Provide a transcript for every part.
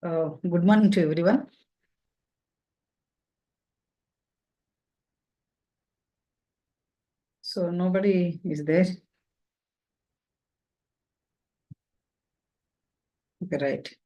Good morning to everyone. So nobody is there. Okay, right.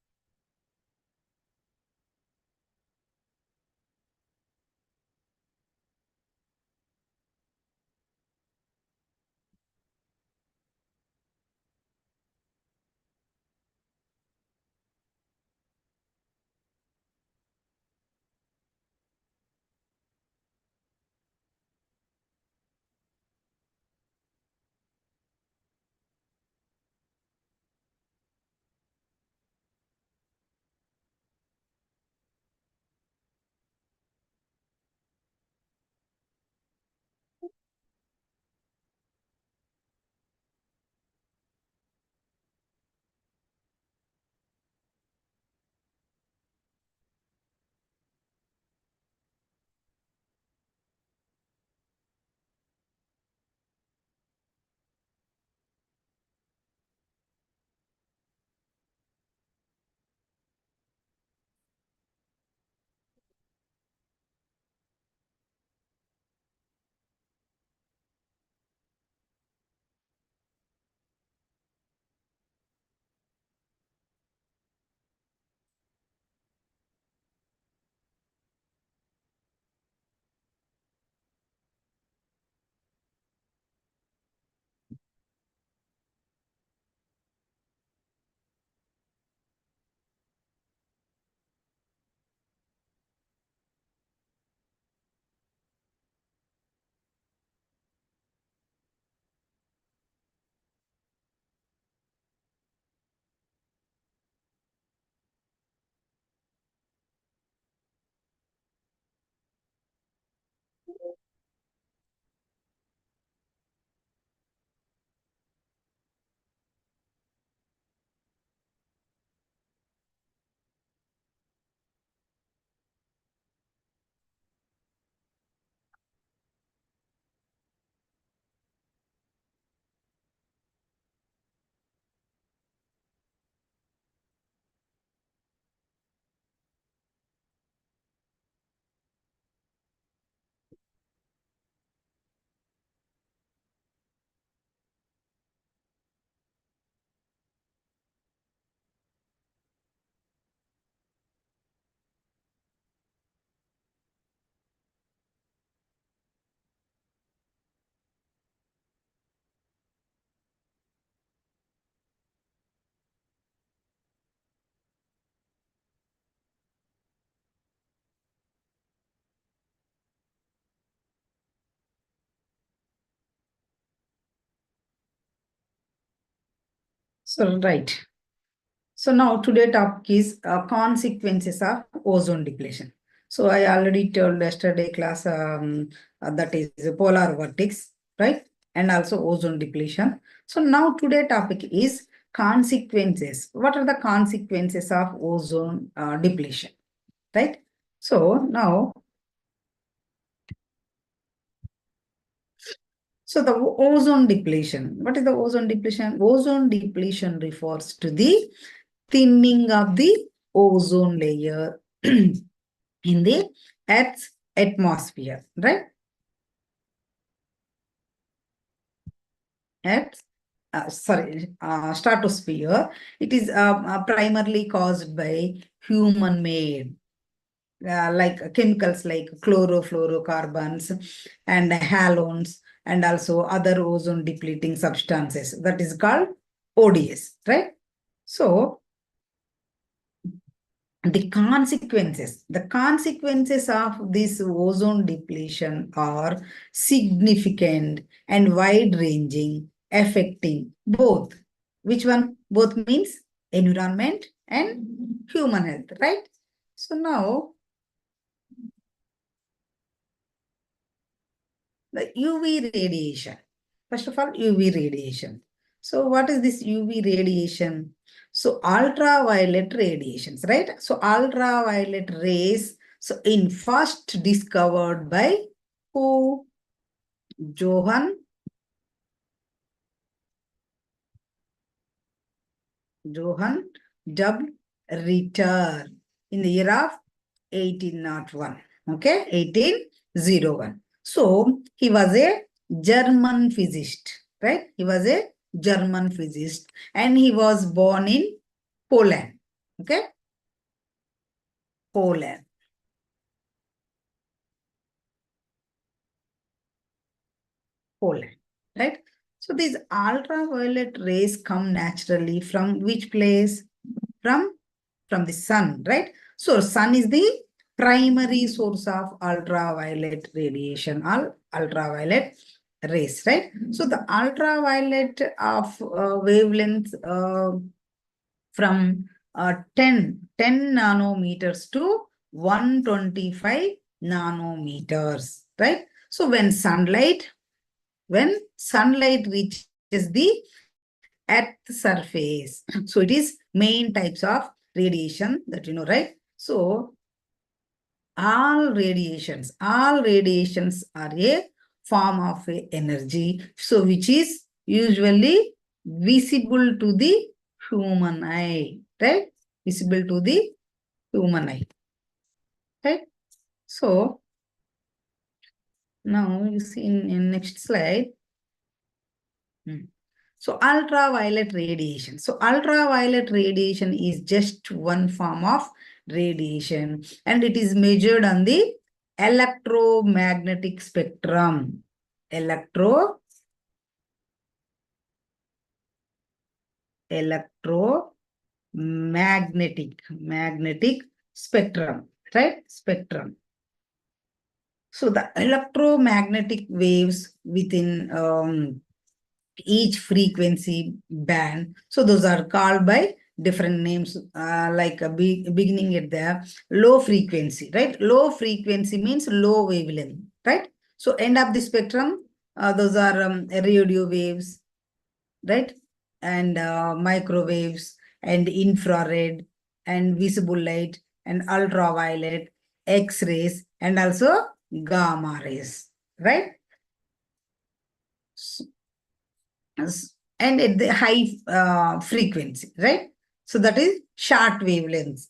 So right. So now today topic is consequences of ozone depletion. So I already told yesterday class that is polar vortex, right? And also ozone depletion. So now today topic is consequences. What are the consequences of ozone depletion, right? So now, so the ozone depletion. What is the ozone depletion? Ozone depletion refers to the thinning of the ozone layer in the Earth's atmosphere, right? Earth's, stratosphere. It is primarily caused by human-made, like chemicals like chlorofluorocarbons and halogens, and also other ozone-depleting substances. That is called ODS, right? So the consequences of this ozone depletion are significant and wide ranging, affecting both, which one? Both means environment and human health, right? So now the UV radiation. First of all, UV radiation. So what is this UV radiation? So ultraviolet radiations, right? So ultraviolet rays, so in first discovered by who? Johann return in the year of 1801. Okay, 1801. So he was a German physicist, right? He was a German physicist and he was born in Poland. Okay, Poland. Poland, right? So these ultraviolet rays come naturally from which place? From the sun, right? So sun is the primary source of ultraviolet radiation or ultraviolet rays, right? So the ultraviolet of wavelength from 10 nanometers to 125 nanometers, right? So when sunlight reaches the Earth surface, so it is main types of radiation that you know, right? So all radiations are a form of a energy, so which is usually visible to the human eye, right? Visible to the human eye, right? So now you see in next slide. So ultraviolet radiation. So ultraviolet radiation is just one form of radiation and it is measured on the electromagnetic spectrum. Magnetic spectrum, right? Spectrum. So the electromagnetic waves within each frequency band. So those are called by different names, like beginning at the low frequency, right? Low frequency means low wavelength, right? So end of the spectrum, those are radio waves, right? And microwaves and infrared and visible light and ultraviolet, X-rays and also gamma rays, right? And at the high frequency, right? So that is short wavelengths,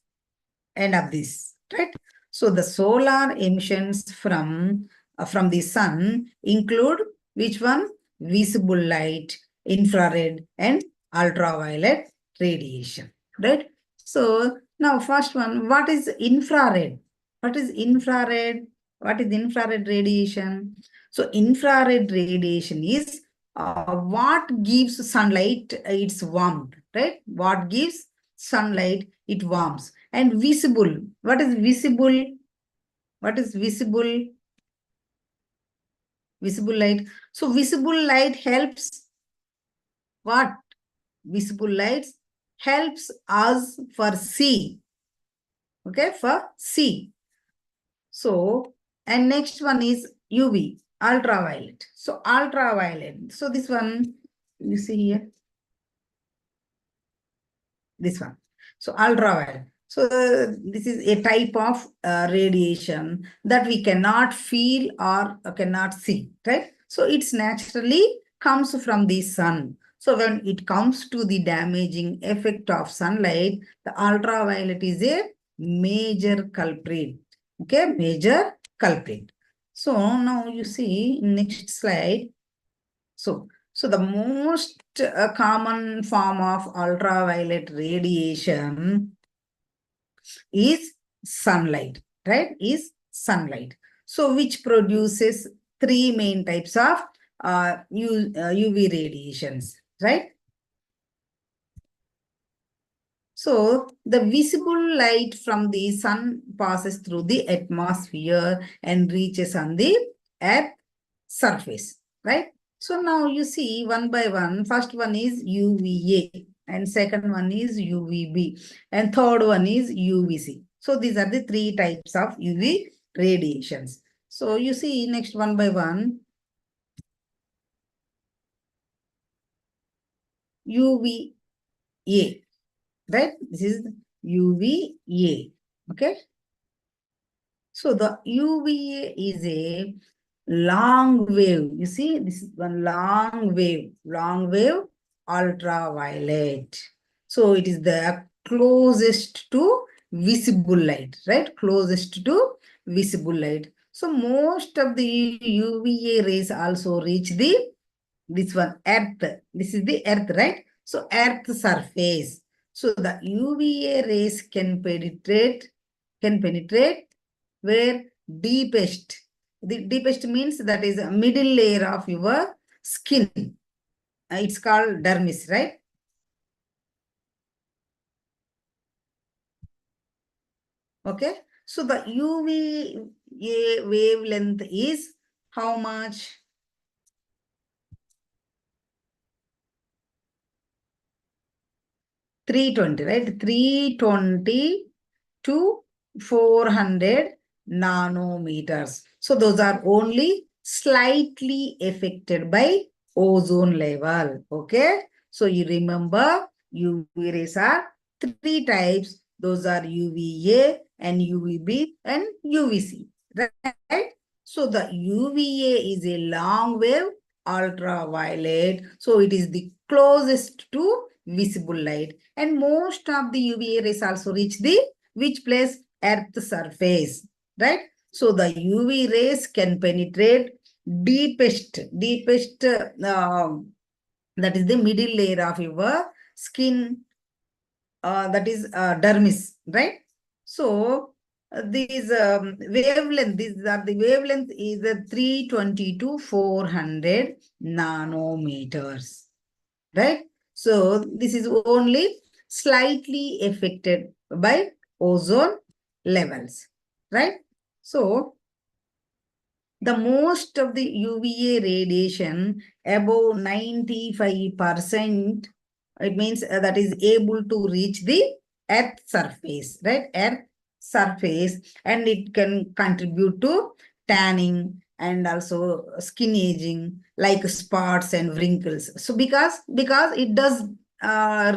end of this, right? So the solar emissions from the sun include which one? Visible light, infrared, and ultraviolet radiation, right? So now first one, what is infrared? What is infrared? What is infrared radiation? So infrared radiation is what gives sunlight its warmth, right? What gives sunlight it warms. And visible, what is visible? What is visible? Visible light. So visible light helps what? Visible light helps us for see. Okay, for see. So, and next one is UV, ultraviolet. So ultraviolet. So this one, you see here. This one. So ultraviolet. So this is a type of radiation that we cannot feel or cannot see, right? So it's naturally comes from the sun. So when it comes to the damaging effect of sunlight, the ultraviolet is a major culprit. Okay, major culprit. So now you see next slide. So the most common form of ultraviolet radiation is sunlight, right? Is sunlight. So which produces three main types of UV radiations, right? So the visible light from the sun passes through the atmosphere and reaches on the Earth surface, right? So now you see one by one. First one is UVA and second one is UVB and third one is UVC. So these are the three types of UV radiations. So you see next one by one. UVA, right? This is UVA, okay? So the UVA is a long wave. You see, this is one long wave ultraviolet. So it is the closest to visible light, right? Closest to visible light. So most of the UVA rays also reach this one, earth. This is the earth, right? So earth surface. So the UVA rays can penetrate where deepest. The deepest means that is a middle layer of your skin. It's called dermis, right? Okay. So the UVA wavelength is how much? 320, right? 320 to 400 nanometers. So those are only slightly affected by ozone level. Okay. So you remember UV rays are three types. Those are UVA and UVB and UVC. Right? So the UVA is a long wave ultraviolet. So it is the closest to visible light. And most of the UVA rays also reach the which place? Earth surface, right? So the UV rays can penetrate deepest, that is the middle layer of your skin, that is dermis, right? So these wavelength is 320 to 400 nanometers, right? So this is only slightly affected by ozone levels, right? So the most of the UVA radiation above 95%, it means that is able to reach the earth surface, right? Earth surface, and it can contribute to tanning and also skin aging like spots and wrinkles. So because it does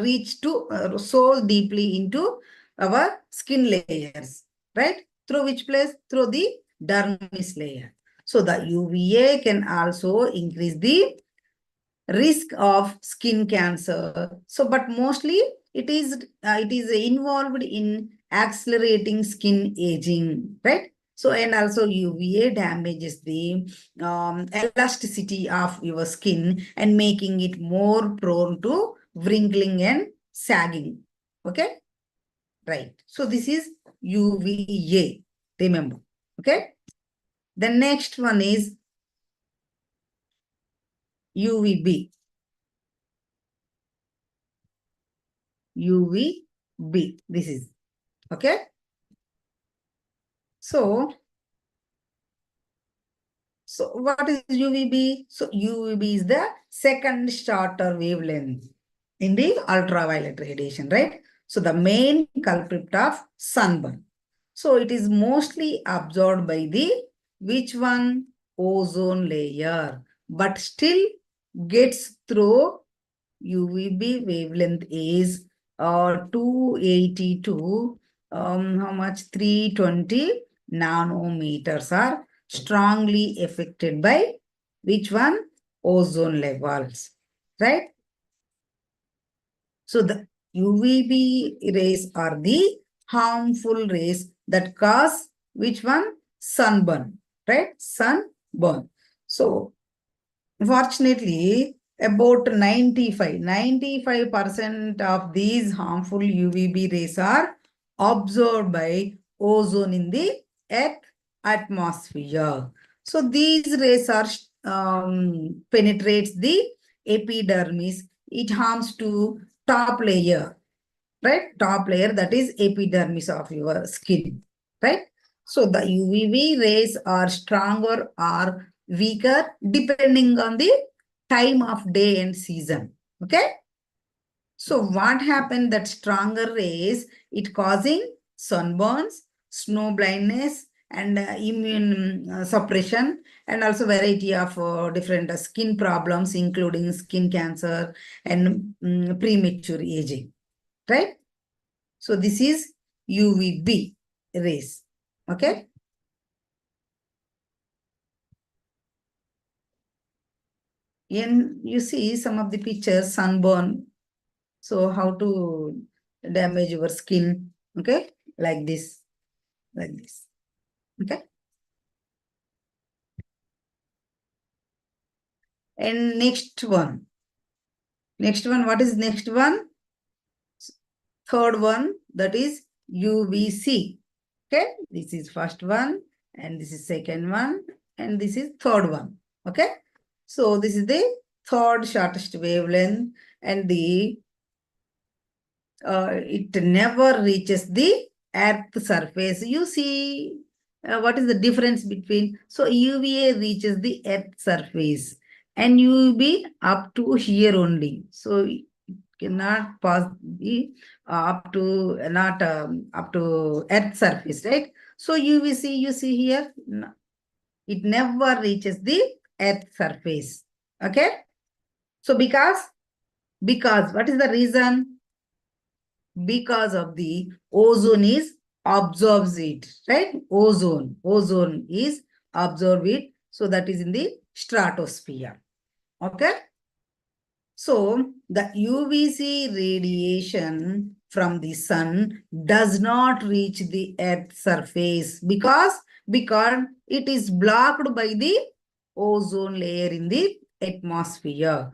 reach to so deeply into our skin layers, right? Through which place? Through the dermis layer. So the UVA can also increase the risk of skin cancer. So, but mostly it is involved in accelerating skin aging, right? So, and also UVA damages the elasticity of your skin and making it more prone to wrinkling and sagging. Okay, right. So this is UVA. Remember, okay. The next one is UVB. UVB. This is okay. So what is UVB? So UVB is the second shorter wavelength in the ultraviolet radiation, right? So the main culprit of sunburn. So it is mostly absorbed by the which one? Ozone layer, but still gets through. UVB wavelength is 282, how much? 320 nanometers are strongly affected by which one? Ozone levels, right? So the UVB rays are the harmful rays that cause which one? Sunburn, right? Sunburn. So fortunately, about 95% of these harmful UVB rays are absorbed by ozone in the Earth atmosphere. So these rays are penetrates the epidermis. It harms to top layer, right? Top layer, that is epidermis of your skin, right? So the UVB rays are stronger or weaker depending on the time of day and season. Okay. So what happened that stronger rays, it causing sunburns, snow blindness, and immune suppression, and also variety of different skin problems, including skin cancer and premature aging, right? So this is UVB rays. Okay. And you see some of the pictures, sunburn. So how to damage your skin. Okay, like this, okay. And next one, what is next one? Third one, that is UVC. Okay, this is first one, and this is second one, and this is third one. Okay, so this is the third shortest wavelength, and it never reaches the earth surface. You see what is the difference between, so UVA reaches the earth surface and UV up to here only. So it cannot pass the up to not up to earth surface, right? So UVC, you see here, it never reaches the earth surface. Okay, so because what is the reason? Because of the ozone is absorbs it, right? Ozone is absorb it, so that is in the stratosphere. Okay, so the UVC radiation from the sun does not reach the earth surface because it is blocked by the ozone layer in the atmosphere.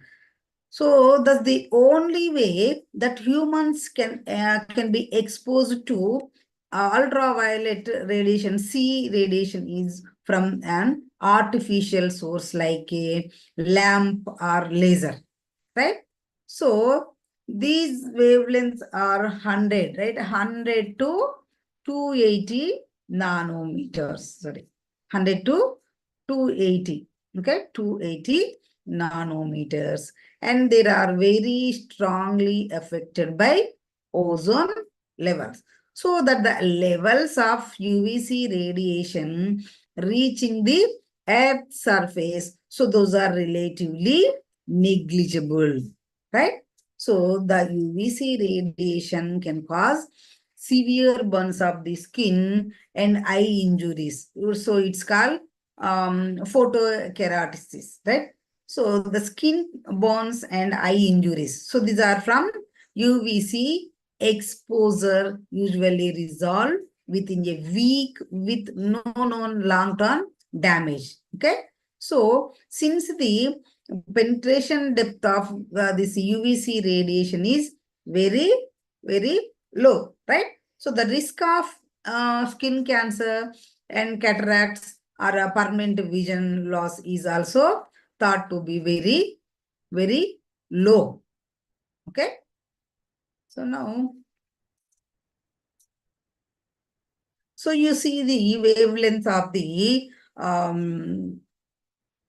So that's the only way that humans can be exposed to ultraviolet radiation. C radiation is from an artificial source like a lamp or laser, right? So these wavelengths are 100, right? 100 to 280 nanometers. Sorry, 100 to 280. Okay, 280 nanometers, and they are very strongly affected by ozone levels. So that the levels of UVC radiation reaching the Earth's surface, so those are relatively negligible, right? So the UVC radiation can cause severe burns of the skin and eye injuries. So it's called photokeratitis, right? So the skin burns and eye injuries. So these are from UVC exposure, usually resolve within a week with no known long-term damage. Okay. So since the penetration depth of this UVC radiation is very, very low, right? So the risk of skin cancer and cataracts or a permanent vision loss is also thought to be very, very low. Okay. So now, so you see the wavelength of the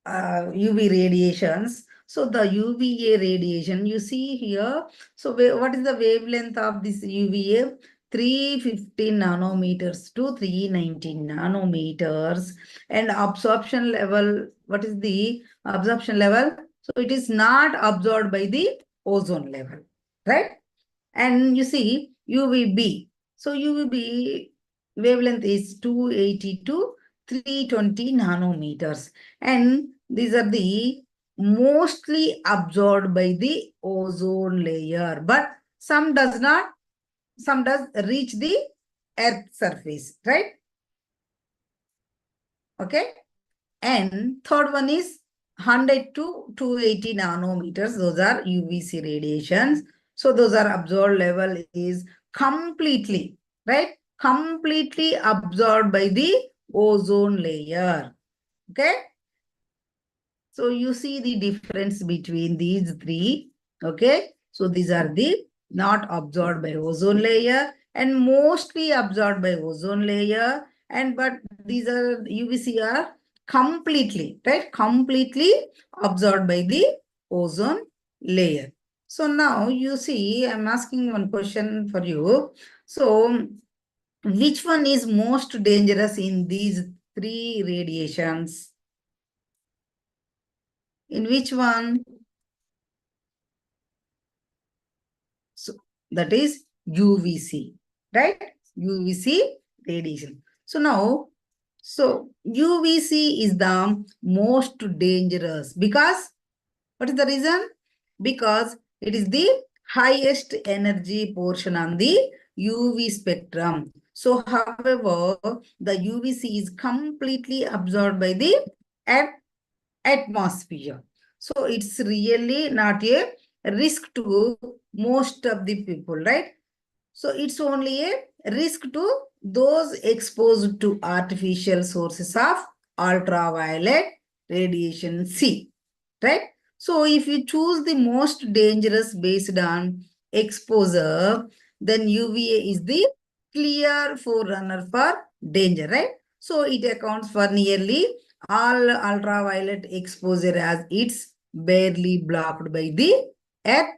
UV radiations. So the UVA radiation, you see here. So what is the wavelength of this UVA? 350 nanometers to 390 nanometers. And absorption level, what is the absorption level? So it is not absorbed by the ozone level, right? And you see UVB. So UVB wavelength is 280 to 320 nanometers. And these are the mostly absorbed by the ozone layer. But some does not, some does reach the earth surface, right? Okay. And third one is 100 to 280 nanometers. Those are UVC radiations. So those are absorbed level is completely, right? Completely absorbed by the ozone layer. Okay. So you see the difference between these three. Okay. So these are the not absorbed by ozone layer and mostly absorbed by ozone layer. And but these are UVC are completely, right? Completely absorbed by the ozone layer. So now you see, I'm asking one question for you. So which one is most dangerous in these three radiations? In which one? So that is UVC, right? UVC radiation. So now, so UVC is the most dangerous because, what is the reason? Because it is the highest energy portion on the UV spectrum. So, however, the UVC is completely absorbed by the atmosphere. So, it's really not a risk to most of the people, right? So it's only a risk to those exposed to artificial sources of ultraviolet radiation C, right? So if you choose the most dangerous based on exposure, then UVA is the clear forerunner for danger, right? So it accounts for nearly all ultraviolet exposure as it's barely blocked by the Earth,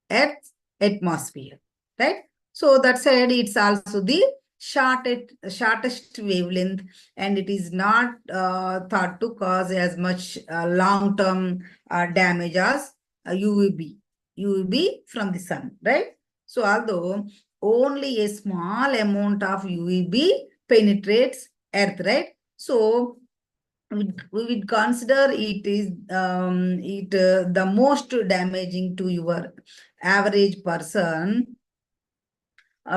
Earth's atmosphere, right? So that said, it's also the shortest wavelength, and it is not thought to cause as much long-term damage as UVB from the sun, right? So although only a small amount of UVB penetrates Earth, right? So we would consider it is the most damaging to your average person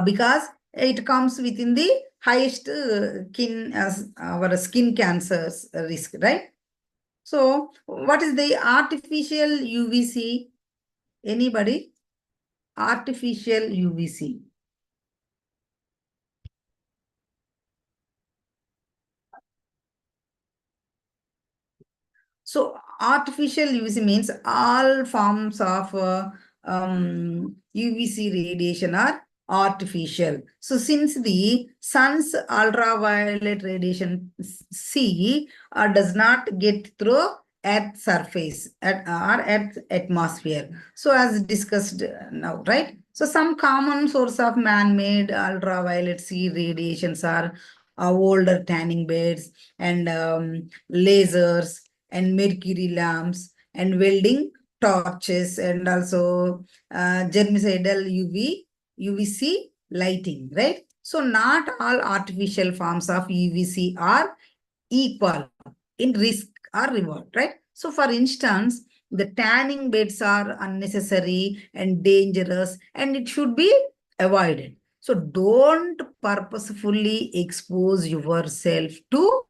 because it comes within the highest our skin cancers risk, right? So what is the artificial UVC? Anybody? Artificial UVC. So artificial UVC means all forms of UVC radiation are artificial. So since the sun's ultraviolet radiation C does not get through Earth's surface or Earth's atmosphere. So as discussed now, right? So some common source of man-made ultraviolet C radiations are older tanning beds and lasers and mercury lamps and welding torches and also germicidal UVC lighting, right? So not all artificial forms of UVC are equal in risk or reward, right? So for instance, the tanning beds are unnecessary and dangerous and it should be avoided. So don't purposefully expose yourself to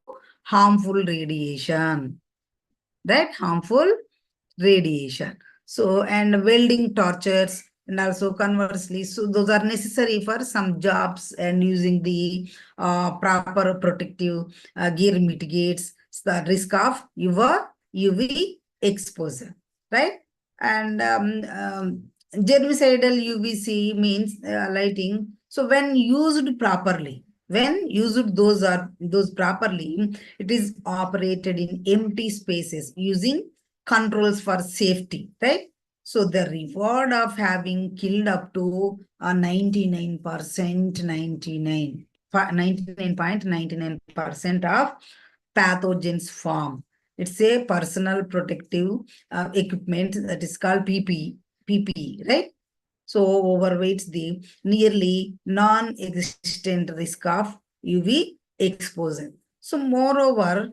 harmful radiation, right? Harmful radiation. So, and welding torches, and also conversely, so those are necessary for some jobs, and using the proper protective gear mitigates the risk of your UV exposure, right? And germicidal UVC means lighting. So when used properly, when used those properly, it is operated in empty spaces using controls for safety, right? So the reward of having killed up to a 99%, 99.99% of pathogens form. It's a personal protective equipment that is called PPE, right? So overweights the nearly non-existent risk of UV exposure. So moreover,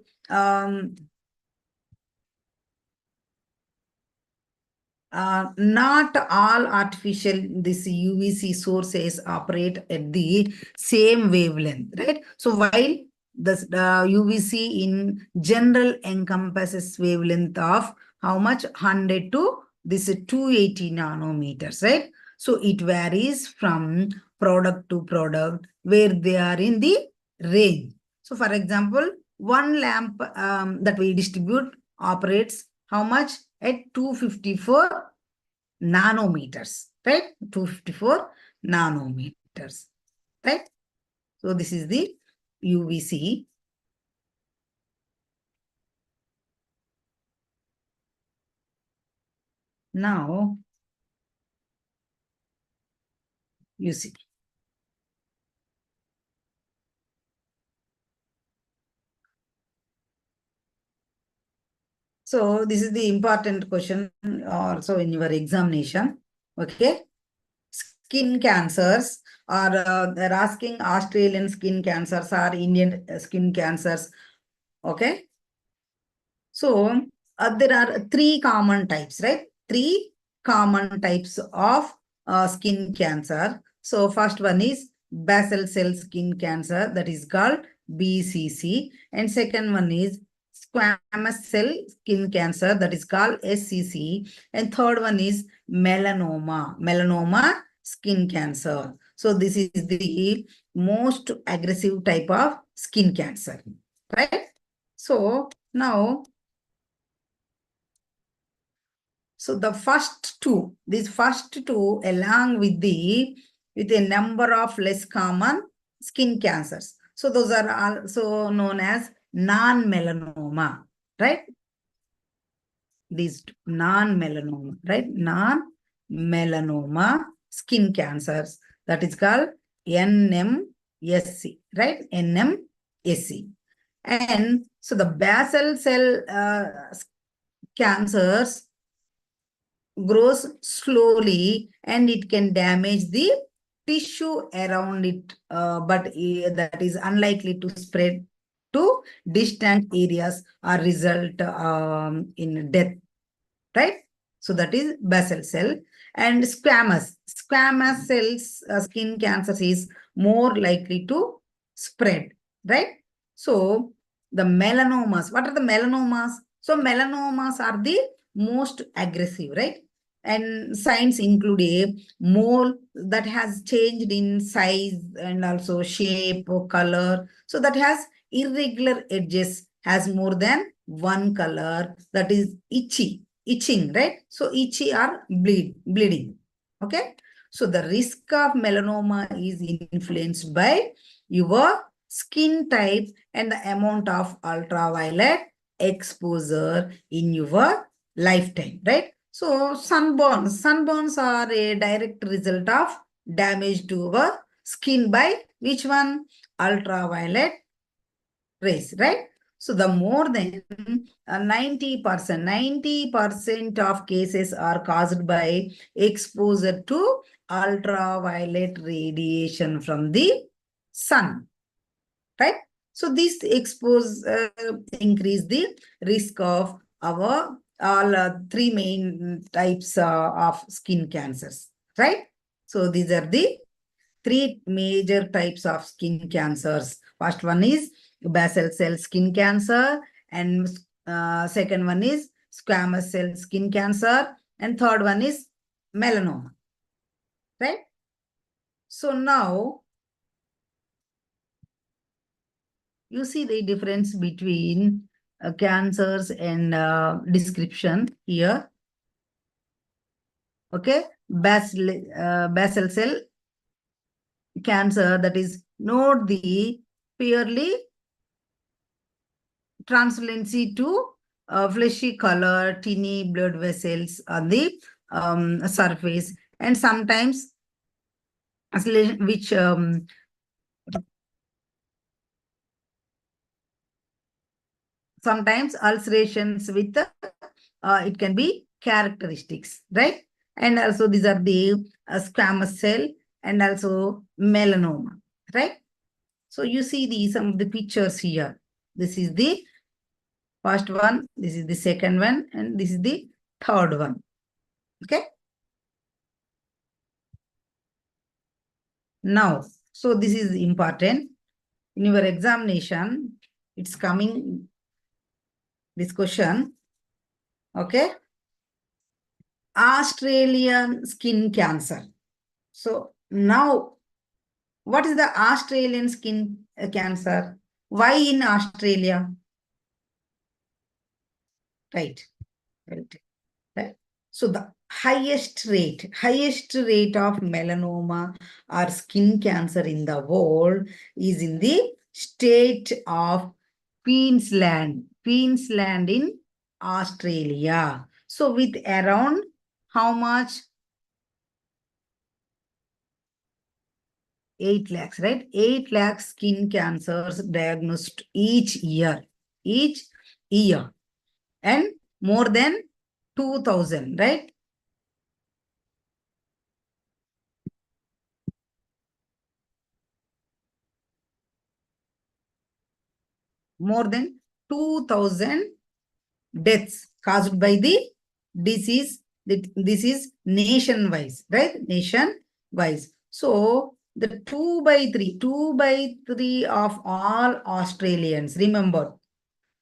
not all artificial this UVC sources operate at the same wavelength, right? So while the UVC in general encompasses wavelength of how much 100 to this 280 nanometers, right? So it varies from product to product where they are in the range. So for example, one lamp that we distribute operates how much at 254 nanometers, right? 254 nanometers, right? So this is the UVC. Now, you see. So this is the important question also in your examination. Okay. Skin cancers, or they're asking Australian skin cancers or Indian skin cancers. Okay. So there are three common types, right? Three common types of skin cancer. So first one is basal cell skin cancer, that is called BCC. And second one is squamous cell skin cancer, that is called SCC. And third one is melanoma skin cancer. So this is the most aggressive type of skin cancer, right? So now, so the these first two, along with a number of less common skin cancers. So those are also known as non-melanoma, right? These non-melanoma, right? Non-melanoma skin cancers. That is called NMSC, right? NMSC. And so the basal cell cancers grows slowly and it can damage the tissue around it, but that is unlikely to spread to distant areas or result in death, right? So that is basal cell. And squamous cells skin cancer is more likely to spread, right? So the melanomas, what are the melanomas? So melanomas are the most aggressive, right? And signs include a mole that has changed in size and also shape or color. So that has irregular edges, has more than one color, that is itching, right? So itchy or bleeding. Okay. So the risk of melanoma is influenced by your skin type and the amount of ultraviolet exposure in your lifetime, right? So sunburns are a direct result of damage to our skin by which one? Ultraviolet race, right? So the more than 90% of cases are caused by exposure to ultraviolet radiation from the sun, right? So this increase the risk of our all three main types of skin cancers, right? So these are the three major types of skin cancers. First one is basal cell skin cancer, and second one is squamous cell skin cancer, and third one is melanoma, right? So now you see the difference between cancers and description here. Okay, basal cell cancer, that is not the purely translucency to fleshy color, tiny blood vessels on the surface, and sometimes which sometimes ulcerations with it can be characteristics, right? And also these are the squamous cell and also melanoma, right? So you see some of the pictures here. This is the first one, this is the second one, and this is the third one. Okay. Now, so this is important. In your examination, it's coming, this question. Okay. Australian skin cancer. So now, what is the Australian skin cancer? Why in Australia? Right. Right. So the highest rate of melanoma or skin cancer in the world is in the state of Queensland in Australia. So with around how much? 8 lakhs, right? 8 lakh skin cancers diagnosed each year. And more than 2,000, right? More than 2,000 deaths caused by the disease This is nation-wise, right? Nation-wise. So the 2/3 of all Australians, remember,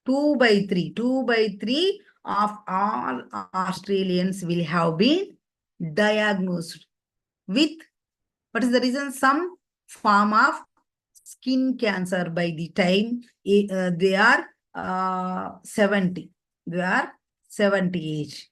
2/3 of all Australians will have been diagnosed with, what is the reason? Some form of skin cancer by the time they are 70. They are 70 age.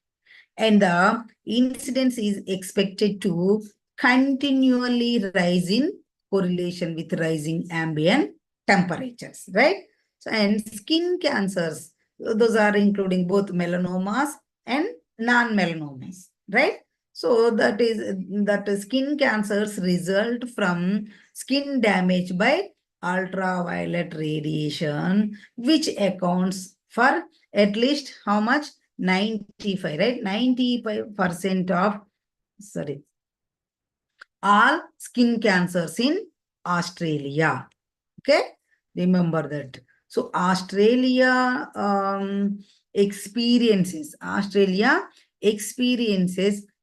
And the incidence is expected to continually rise in correlation with rising ambient temperatures, right? So, and skin cancers, those are including both melanomas and non-melanomas, right? So that skin cancers result from skin damage by ultraviolet radiation, which accounts for at least how much? 95, right? 95% of, sorry, all skin cancers in Australia. Okay, remember that. So Australia experiences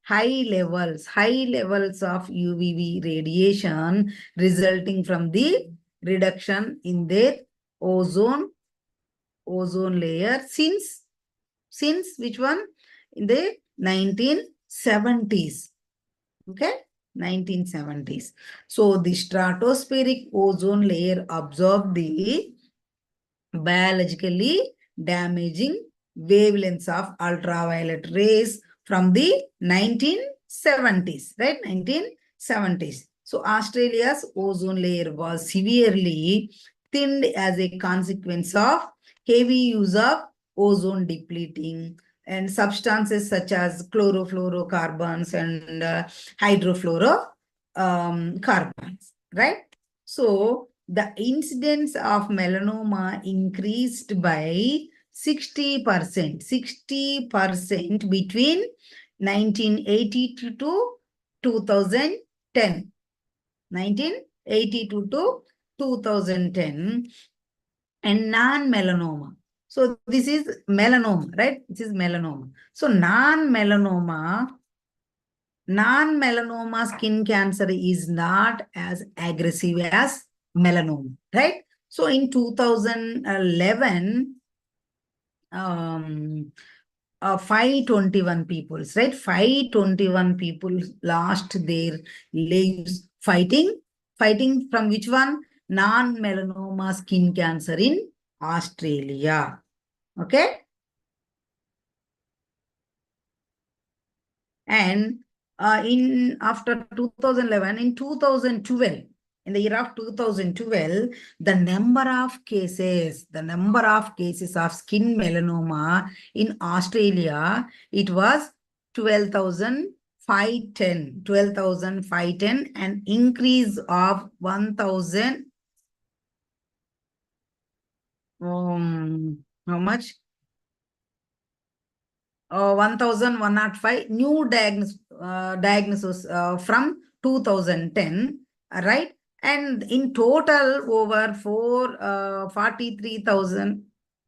high levels of UVB radiation resulting from the reduction in their ozone layer since which one? In the 1970s. Okay, 1970s. So the stratospheric ozone layer absorbed the biologically damaging wavelengths of ultraviolet rays from the 1970s, right? 1970s. So Australia's ozone layer was severely thinned as a consequence of heavy use of ozone depleting and substances such as chlorofluorocarbons and hydrofluorocarbons, right? So the incidence of melanoma increased by 60%, 60% between 1982 to 2010. 1982 to 2010. And non-melanoma. So this is melanoma, right? This is melanoma. So non-melanoma skin cancer is not as aggressive as melanoma, right? So in 2011, 521 people, right? 521 people lost their lives fighting from which one? Non-melanoma skin cancer in Australia. Okay. And in after 2011, in 2012, in the year of 2012, the number of cases of skin melanoma in Australia, it was 12,510, an increase of 1,000. How much? 1,105 new diagnosis from 2010, right? And in total, over 43,000,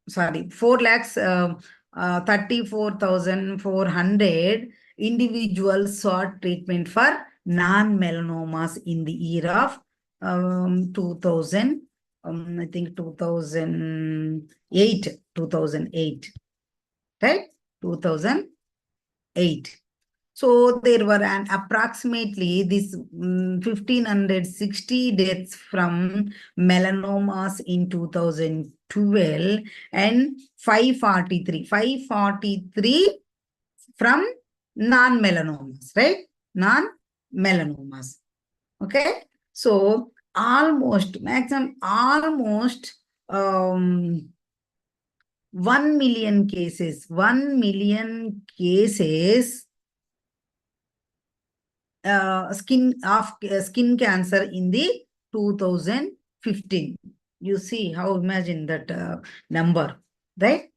sorry, 4 lakhs 34,400 individuals sought treatment for non-melanomas in the year of 2000, I think 2008, right? 2008. So there were approximately this 1,560 deaths from melanomas in 2012 and 543 from non-melanomas, right? Non-melanomas. Okay. So almost 1 million cases, 1 million cases skin cancer in the 2015. You see how, imagine that number, right?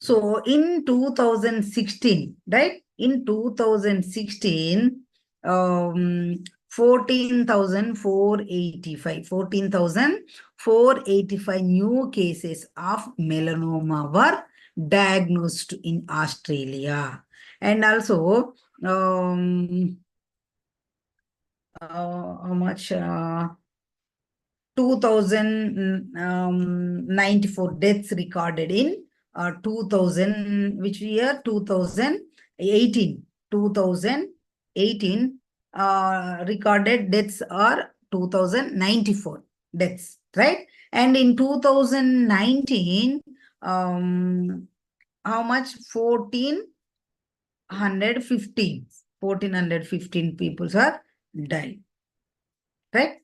So in 2016, right? In 2016, 14,485 new cases of melanoma were diagnosed in Australia. And also, how much? 2094 deaths recorded in 2000, which year? 2018. 2018 recorded deaths are 2094 deaths, right? And in 2019, how much? 1415 people are died, right?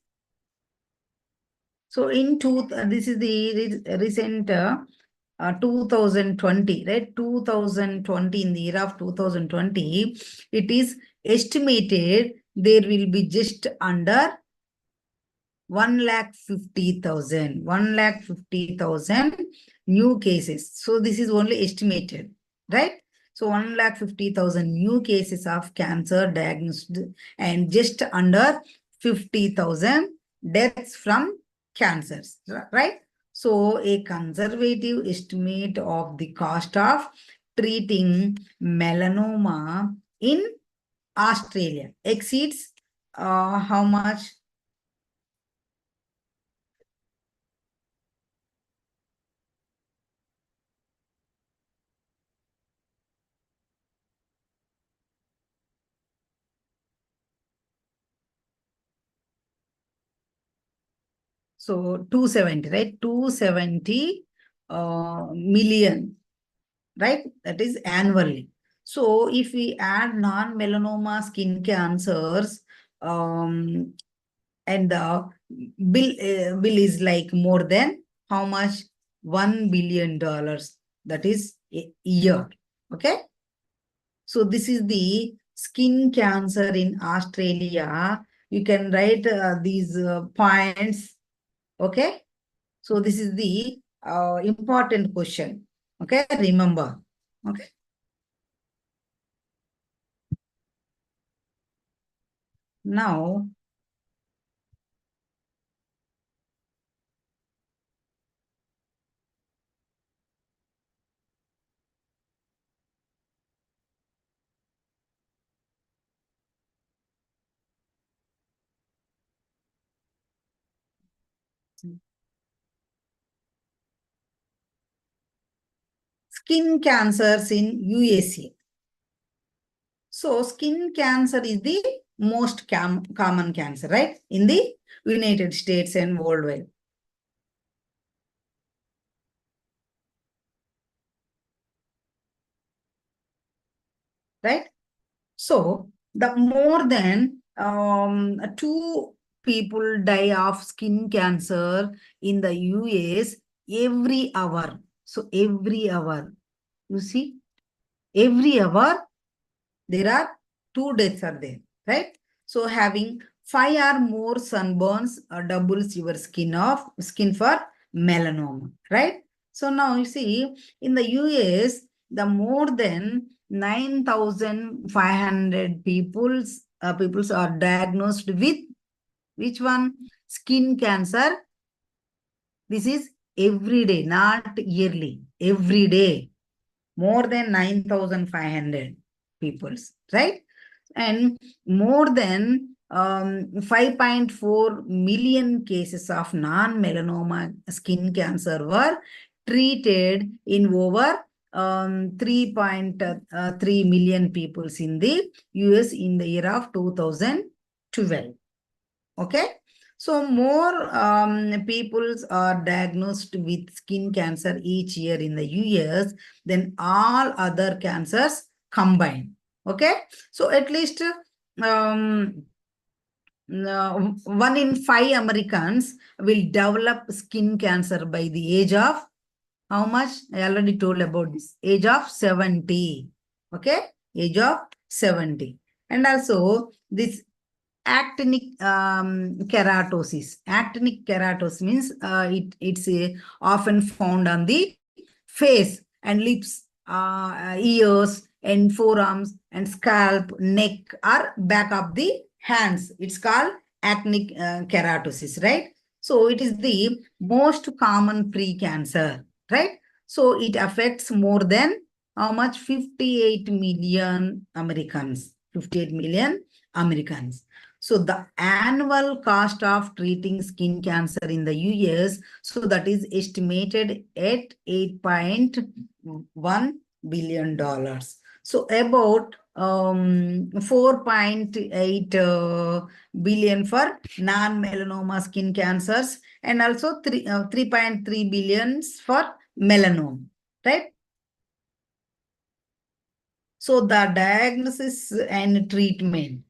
So this is the recent 2020, right? 2020, in the year of 2020, it is estimated there will be just under 150,000 new cases. So this is only estimated, right? So 150,000 new cases of cancer diagnosed and just under 50,000 deaths from cancers, right? So a conservative estimate of the cost of treating melanoma in Australia exceeds how much? So 270, right? 270 million, right? That is annually. So if we add non-melanoma skin cancers, and the bill is like more than how much? $1 billion. That is a year. Okay. So this is the skin cancer in Australia. You can write these points. Okay. So this is the important question. Okay, remember. Okay. Now, skin cancers in USA. So skin cancer is the most common cancer, right? In the United States and worldwide. Right? So the more than 2 people die of skin cancer in the US every hour. So every hour, you see, every hour there are 2 deaths are there, right? So having 5 or more sunburns doubles your skin for melanoma, right? So now you see in the US, the more than 9,500 peoples are diagnosed with which one? Skin cancer. This is every day, not yearly, every day. More than 9,500 peoples, right? And more than 5.4 million cases of non-melanoma skin cancer were treated in over 3.3 million peoples in the US in the year of 2012. Okay. So more people are diagnosed with skin cancer each year in the US than all other cancers combined. Okay. So at least 1 in 5 Americans will develop skin cancer by the age of how much? I already told about this. Age of 70. Okay. Age of 70. And also this actinic keratosis. Actinic keratosis means it's often found on the face and lips, ears, and forearms, and scalp, neck, or back of the hands. It's called actinic keratosis, right? So it is the most common pre-cancer, right? So it affects more than how much? 58 million Americans. 58 million Americans. So the annual cost of treating skin cancer in the US, so that is estimated at $8.1 billion. So about 4.8 billion for non-melanoma skin cancers, and also 3.3 billions for melanoma, right? So the diagnosis and treatment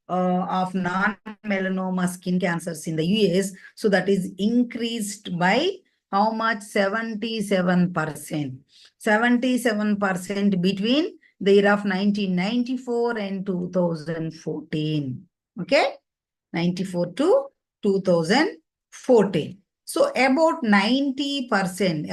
of non-melanoma skin cancers in the US, so that is increased by how much? 77%. 77% between the year of 1994 and 2014. Okay? 94 to 2014. So about 90%,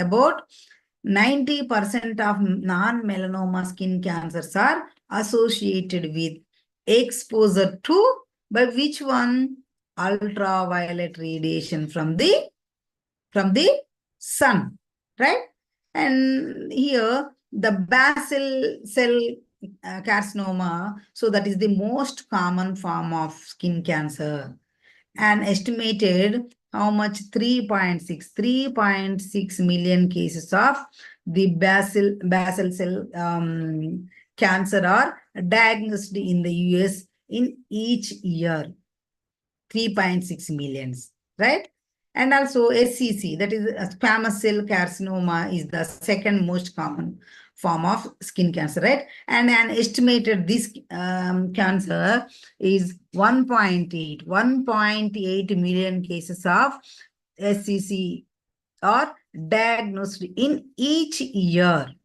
of non-melanoma skin cancers are associated with exposure to, by which one? Ultraviolet radiation from the sun, right? And here the basal cell carcinoma, so that is the most common form of skin cancer, and estimated how much? 3.6 million cases of the basal cell cancer are diagnosed in the US in each year. 3.6 millions, right? And also SCC, that is squamous cell carcinoma, is the second most common form of skin cancer, right? And an estimated this cancer is 1.8 million cases of SCC are diagnosed in each year.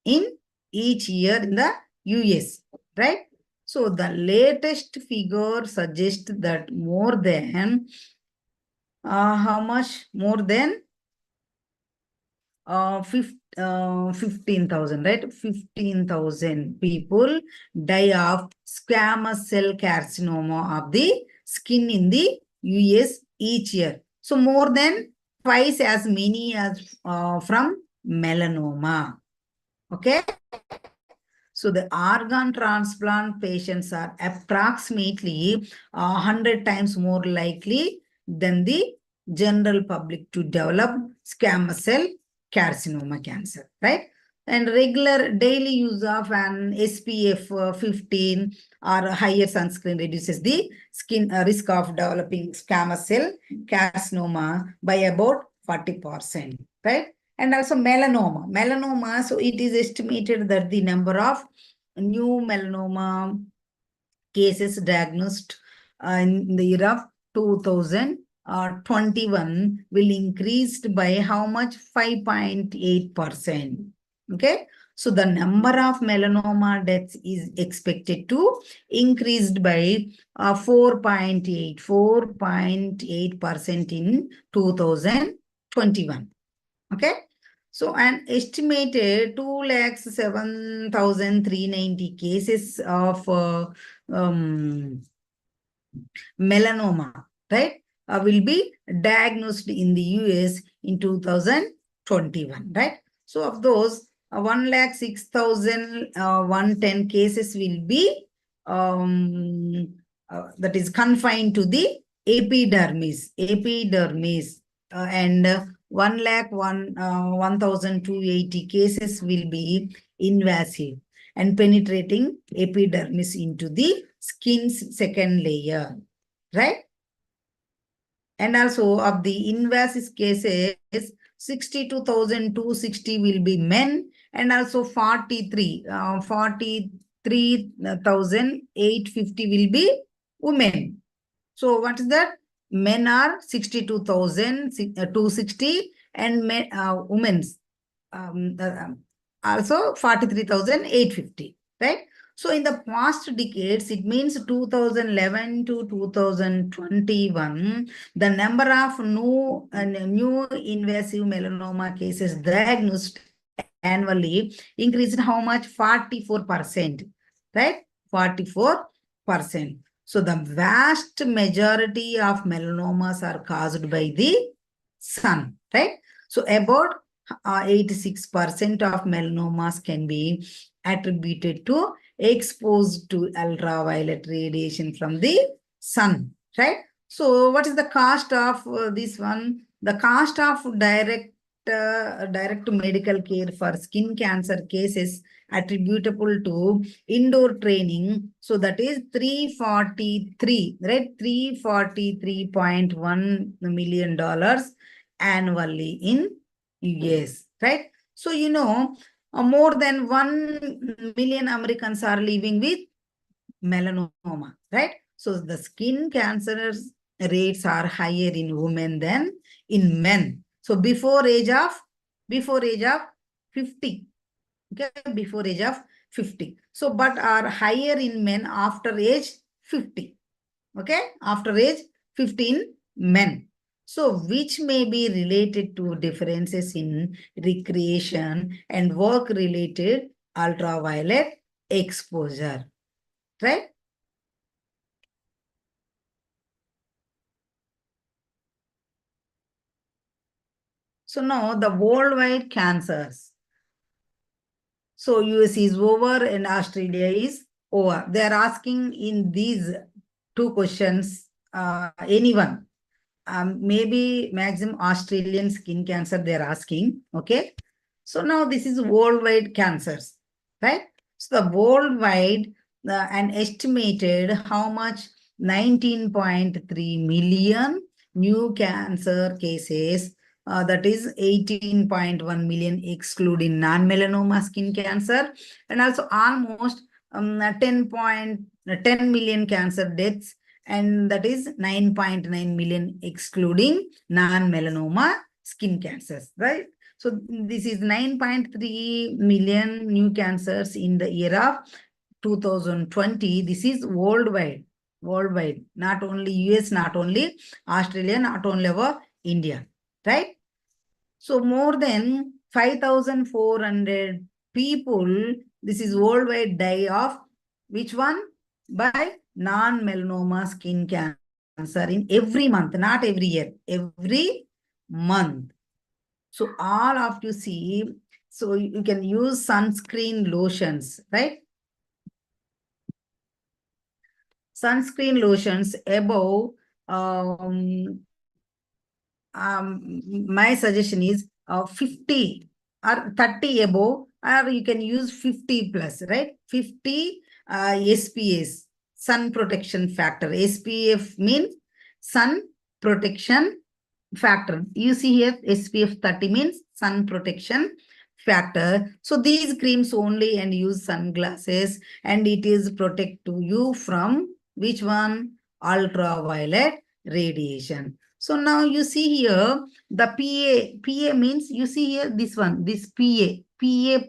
In the US, right? So the latest figure suggests that more than how much? More than 15,000, right? 15,000 people die of squamous cell carcinoma of the skin in the US each year. So more than twice as many as from melanoma. Okay. So the organ transplant patients are approximately 100 times more likely than the general public to develop squamous cell carcinoma cancer, right? And regular daily use of an SPF 15 or higher sunscreen reduces the skin risk of developing squamous cell carcinoma by about 40%, right? And also melanoma, so it is estimated that the number of new melanoma cases diagnosed in the year of 2021 will increased by how much? 5.8%. Okay. So the number of melanoma deaths is expected to increased by 4.8% in 2021. Okay. So an estimated 207,390 cases of melanoma, right, will be diagnosed in the US in 2021, right? So of those, 106,110 cases will be that is confined to the epidermis, and 1,0280 cases will be invasive and penetrating epidermis into the skin's second layer, right? And also of the invasive cases, 62,260 will be men, and also 43,850 will be women. So what is that? Men are 62,260 and women's also 43,850, right? So in the past decades, it means 2011 to 2021, the number of new invasive melanoma cases diagnosed annually increased how much? 44%, right? 44%. So the vast majority of melanomas are caused by the sun, right? So about 86% of melanomas can be attributed to exposed to ultraviolet radiation from the sun, right? So what is the cost of this one? The cost of direct medical care for skin cancer cases attributable to indoor training. So that is 343, right? $343.1 million annually in US, right? So, more than 1 million Americans are living with melanoma, right? So the skin cancer rates are higher in women than in men. So before age of 50, okay, before age of 50. So, but are higher in men after age 50, okay, after age 15 men. So, which may be related to differences in recreation and work-related ultraviolet exposure, right? So now the worldwide cancers. So US is over and Australia is over. They are asking in these two questions, anyone. Maybe maximum Australian skin cancer they're asking. Okay. So now this is worldwide cancers, right? So the worldwide and estimated how much 19.3 million new cancer cases, that is 18.1 million excluding non-melanoma skin cancer, and also almost 10 million cancer deaths, and that is 9.9 million excluding non-melanoma skin cancers, right? So this is 9.3 million new cancers in the year of 2020. This is worldwide, not only US, not only Australia, not only our India, right? So more than 5,400 people, this is worldwide, die of which one? By non-melanoma skin cancer in every month, not every year, every month. So all of you see, so you can use sunscreen lotions, right? Sunscreen lotions above my suggestion is 50 or 30 above, or you can use 50 plus, right? 50 SPS, sun protection factor. SPF means sun protection factor. You see here, SPF 30 means sun protection factor. So these creams only and use sunglasses, and it is protect to you from which one? Ultraviolet radiation. So now you see here, the PA means, you see here, this one, this PA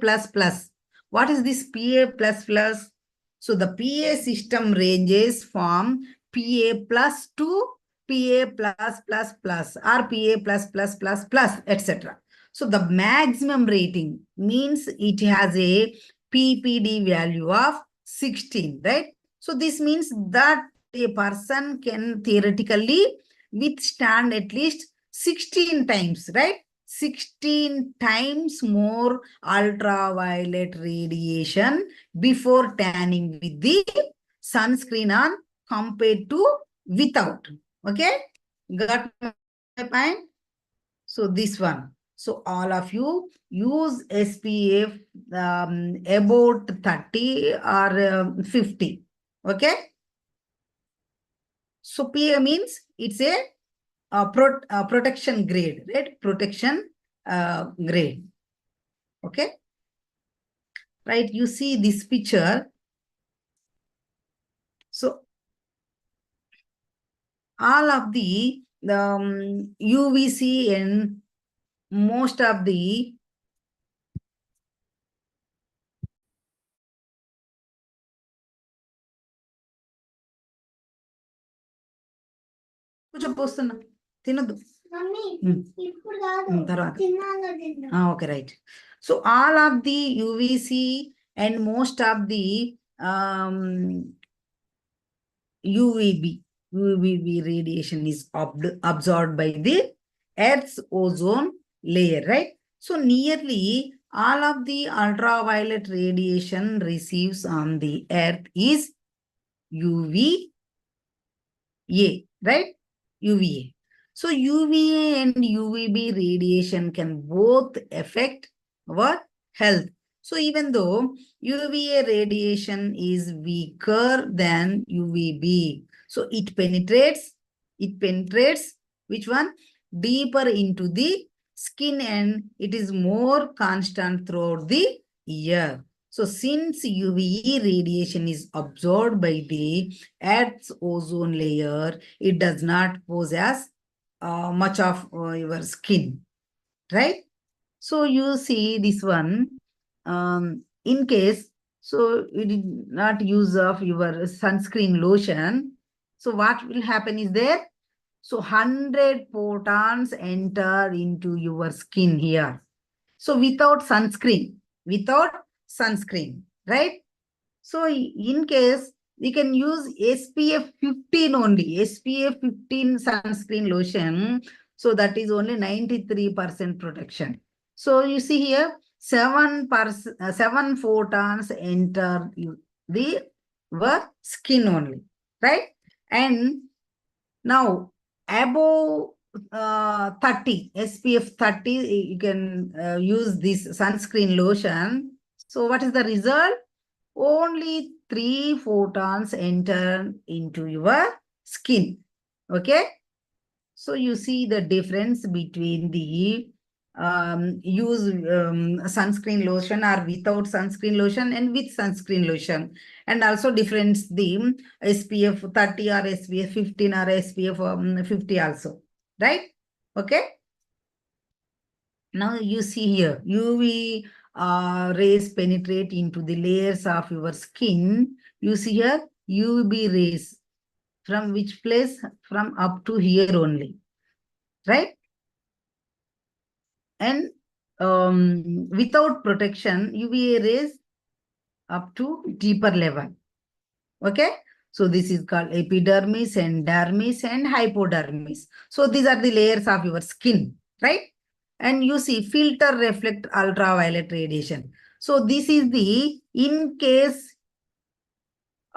plus plus. What is this PA plus plus? So the PA system ranges from PA plus to PA plus plus plus or PA plus plus plus plus, etc. So the maximum rating means it has a PPD value of 16, right? So this means that a person can theoretically withstand at least 16 times, right? 16 times more ultraviolet radiation before tanning with the sunscreen on compared to without. Okay, got my point? So this one. So all of you use SPF about 30 or 50. Okay. So PA means it's a protection grade, right? Protection grade. Okay. Right. You see this picture. So all of the UVC and most of the కొంచెం పోస్తున్నా తినొద్దు తర్వాత okay right so all of the UVC and most of the UVB radiation is absorbed by the Earth's ozone layer, right? So nearly all of the ultraviolet radiation receives on the earth is UV A, right? UVA. So UVA and UVB radiation can both affect our health. So even though UVA radiation is weaker than UVB, so it penetrates which one? Deeper into the skin, and it is more constant throughout the year. So since UVE radiation is absorbed by the Earth's ozone layer, it does not pose as much of your skin, right? So you see this one, in case, so you did not use of your sunscreen lotion. So what will happen is there? So 100 photons enter into your skin here. So without sunscreen, right? So in case we can use SPF 15 only, SPF 15 sunscreen lotion. So that is only 93% protection. So you see here, 7 photons enter the skin only, right? And now above 30, SPF 30, you can use this sunscreen lotion. So what is the result? Only 3 photons enter into your skin. Okay. So you see the difference between the use sunscreen lotion or without sunscreen lotion and with sunscreen lotion. And also difference the SPF 30 or SPF 15 or SPF 50 also. Right? Okay. Now you see here, UV rays penetrate into the layers of your skin. You see here, UV rays from which place? From up to here only, right? And without protection, UVA rays up to deeper level. Okay. So this is called epidermis and dermis and hypodermis. So these are the layers of your skin, right? And you see filter reflect ultraviolet radiation. So this is the, in case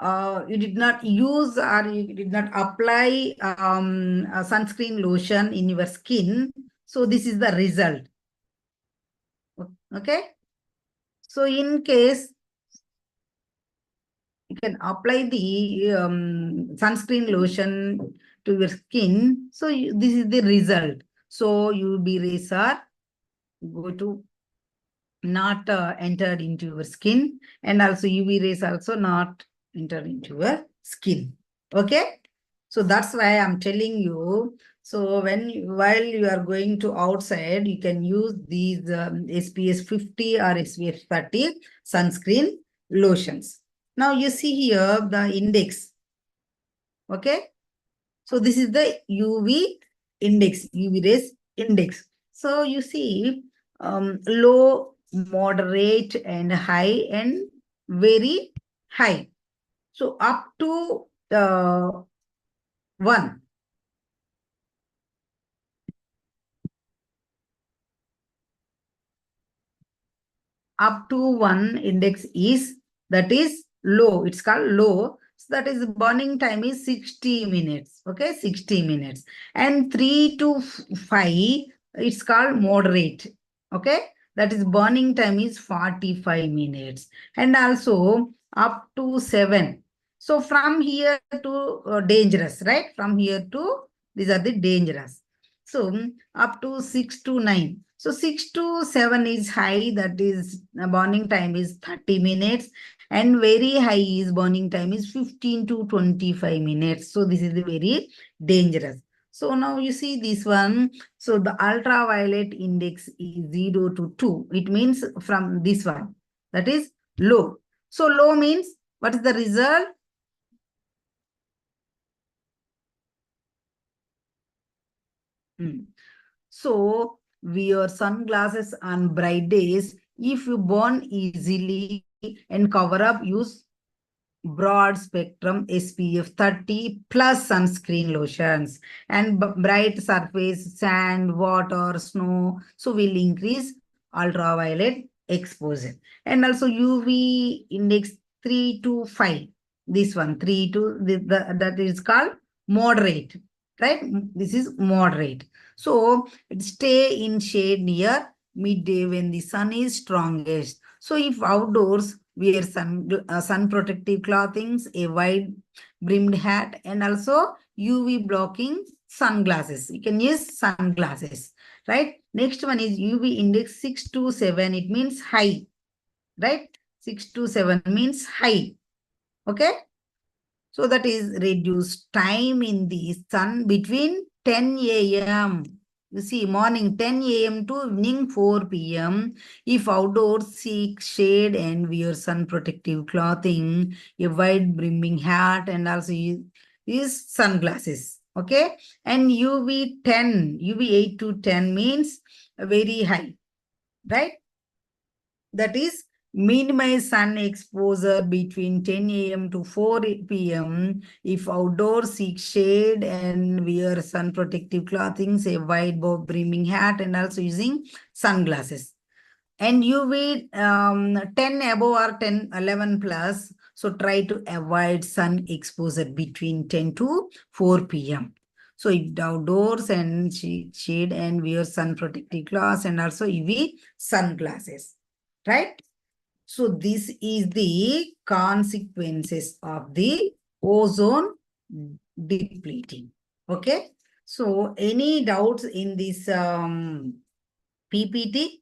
you did not use or you did not apply a sunscreen lotion in your skin. So this is the result. Okay. So in case you can apply the sunscreen lotion to your skin. So this is the result. So UV rays are go to not entered into your skin, and also UV rays also not entered into your skin. Okay. So that's why I'm telling you. So while you are going to outside, you can use these SPF 50 or SPF 30 sunscreen lotions. Now you see here the index. Okay. So this is the UV index, UV rays index. So you see low, moderate, and high, and very high. So up to 1. Up to 1 index is, that is low. It's called low. So that is burning time is 60 minutes. Okay, 60 minutes. And 3 to 5, it's called moderate. Okay, that is burning time is 45 minutes. And also up to 7. So from here to dangerous, right? From here to, these are the dangerous. So up to 6 to 9. So 6 to 7 is high, that is burning time is 30 minutes, and very high is burning time is 15 to 25 minutes. So this is the very dangerous. So now you see this one. So the ultraviolet index is 0 to 2. It means from this one, that is low. So low means what is the result? So wear sunglasses on bright days. If you burn easily and cover up, use broad spectrum SPF 30 plus sunscreen lotions, and bright surface, sand, water, snow. So will increase ultraviolet exposure. And also UV index 3 to 5. This one, 3 to, that is called moderate, right? This is moderate. So stay in shade near midday when the sun is strongest. So if outdoors, wear sun protective clothings, a wide brimmed hat, and also UV blocking sunglasses. You can use sunglasses, right? Next one is UV index 6 to 7. It means high, right? 6 to 7 means high. Okay. So that is reduced time in the sun between 10 a.m. You see, morning 10 a.m. to evening 4 p.m. If outdoors, seek shade and wear sun protective clothing, a wide brimming hat, and also use sunglasses. Okay. And UV 10, UV 8 to 10 means very high, right? That is, minimize sun exposure between 10 a.m. to 4 p.m. If outdoors, seek shade and wear sun protective clothing, say wide bob brimming hat, and also using sunglasses. And UV 10 above or 10, 11 plus. So try to avoid sun exposure between 10 to 4 p.m. So if outdoors and shade and wear sun protective cloths and also UV sunglasses, right? So this is the consequences of the ozone depleting. Okay. So any doubts in this PPT?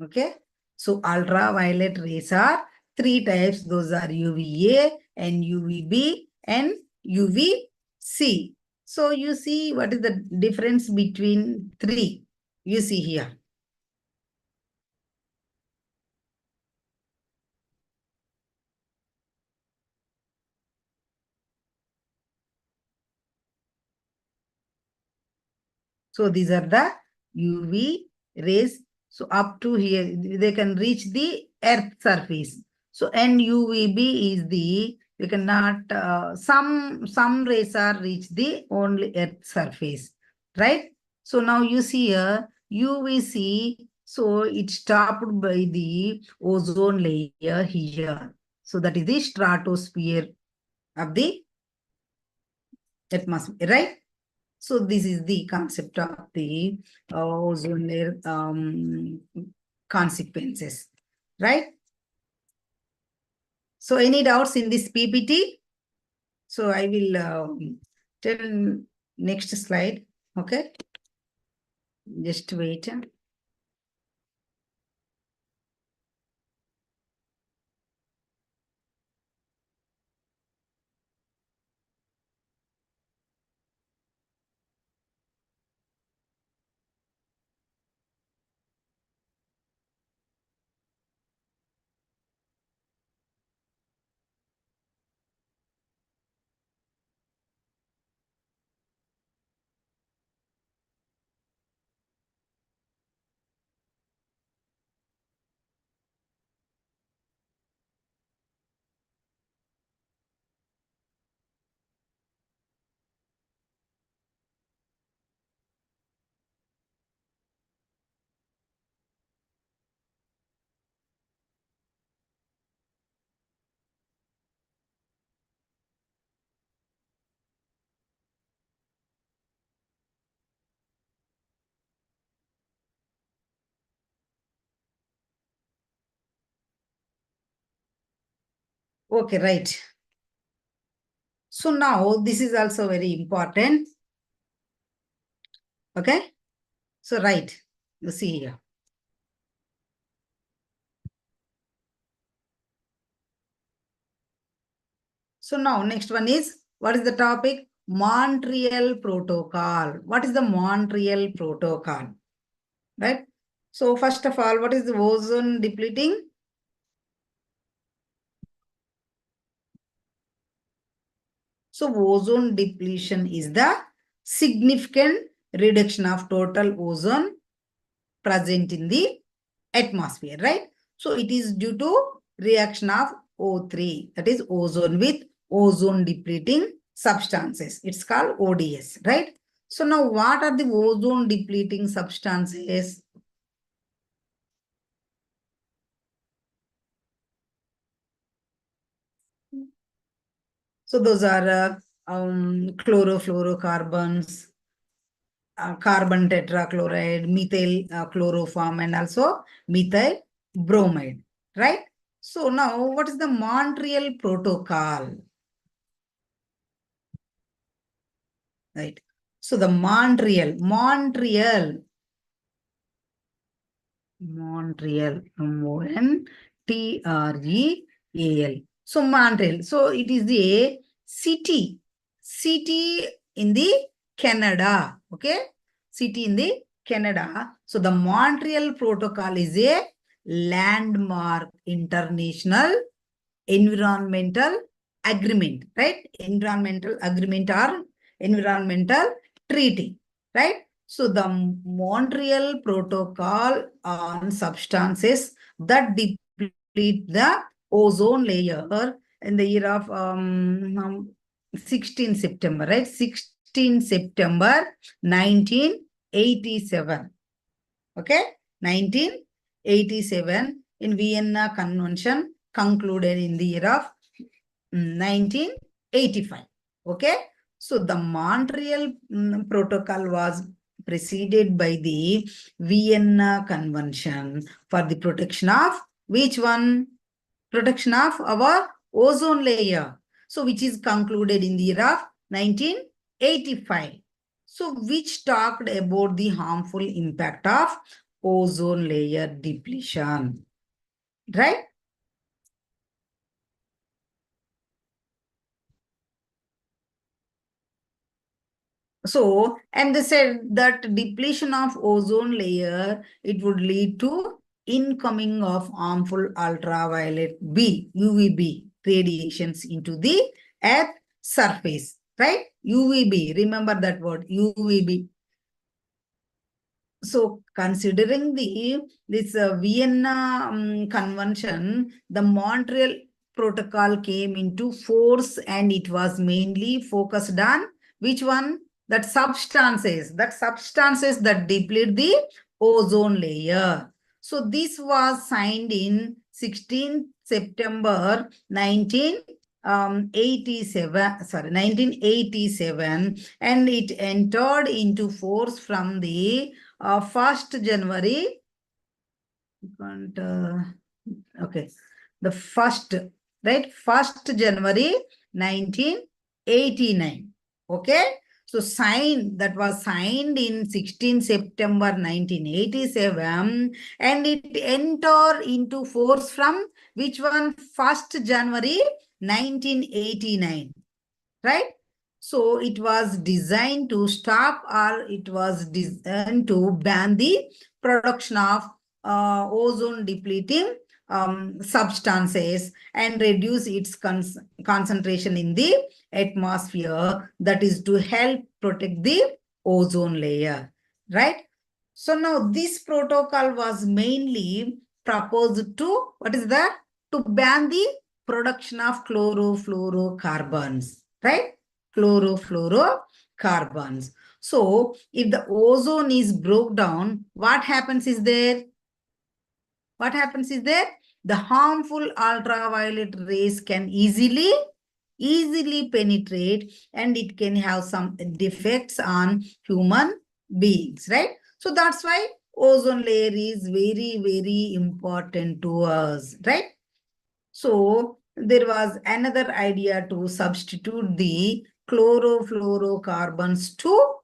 Okay. So ultraviolet rays are three types. Those are UVA and UVB and UVC. So you see what is the difference between three? You see here. So these are the UV rays. So up to here, they can reach the earth surface. So and UVB is the, we cannot, some rays are reach the only earth surface, right? So now you see here, UVC, so it's stopped by the ozone layer here. So that is the stratosphere of the atmosphere, right? So this is the concept of the ozone layer consequences, right? So any doubts in this PPT? So I will tell next slide. Okay, just wait. Okay, right. So now this is also very important. Okay, so right, you see here. So now next one is, what is the topic? Montreal Protocol. What is the Montreal Protocol? Right? So first of all, what is the ozone depleting? So ozone depletion is the significant reduction of total ozone present in the atmosphere, right? So it is due to reaction of O3, that is ozone with ozone depleting substances. It's called ODS, right? So now what are the ozone depleting substances? So those are chlorofluorocarbons, carbon tetrachloride, methyl chloroform, and also methyl bromide, right? So now what is the Montreal Protocol? Right. So the Montreal, Montreal. So Montreal. So it is the city in the Canada. Okay. City in the Canada. So the Montreal Protocol is a landmark international environmental agreement, right? Environmental agreement or environmental treaty, right? So the Montreal Protocol on substances that deplete the ozone layer in the year of 16 September, right? 16 September 1987. Okay, 1987 in Vienna Convention concluded in the year of 1985. Okay, so the Montreal Protocol was preceded by the Vienna Convention for the protection of which one? Protection of our ozone layer. So which is concluded in the year of 1985. So which talked about the harmful impact of ozone layer depletion, right? So, and they said that depletion of ozone layer, it would lead to incoming of harmful ultraviolet B, UVB radiations into the Earth surface, right? UVB, remember that word, UVB. So considering this Vienna Convention, the Montreal Protocol came into force and it was mainly focused on which one? That substances that deplete the ozone layer. So this was signed in 16 September 1987, and it entered into force from the 1st January, okay, the first, right, 1st January 1989, okay. So that was signed in 16 September 1987, and it entered into force from which one? 1st January 1989, right? So it was designed to stop, or it was designed to ban the production of ozone depleting substances and reduce its concentration in the atmosphere, that is to help protect the ozone layer, right? So now this protocol was mainly proposed to, what is that? To ban the production of chlorofluorocarbons, right? Chlorofluorocarbons. So if the ozone is broke down, what happens is there? What happens is that the harmful ultraviolet rays can easily penetrate, and it can have some defects on human beings, right? So that's why ozone layer is very, very important to us, right? So there was another idea to substitute the chlorofluorocarbons to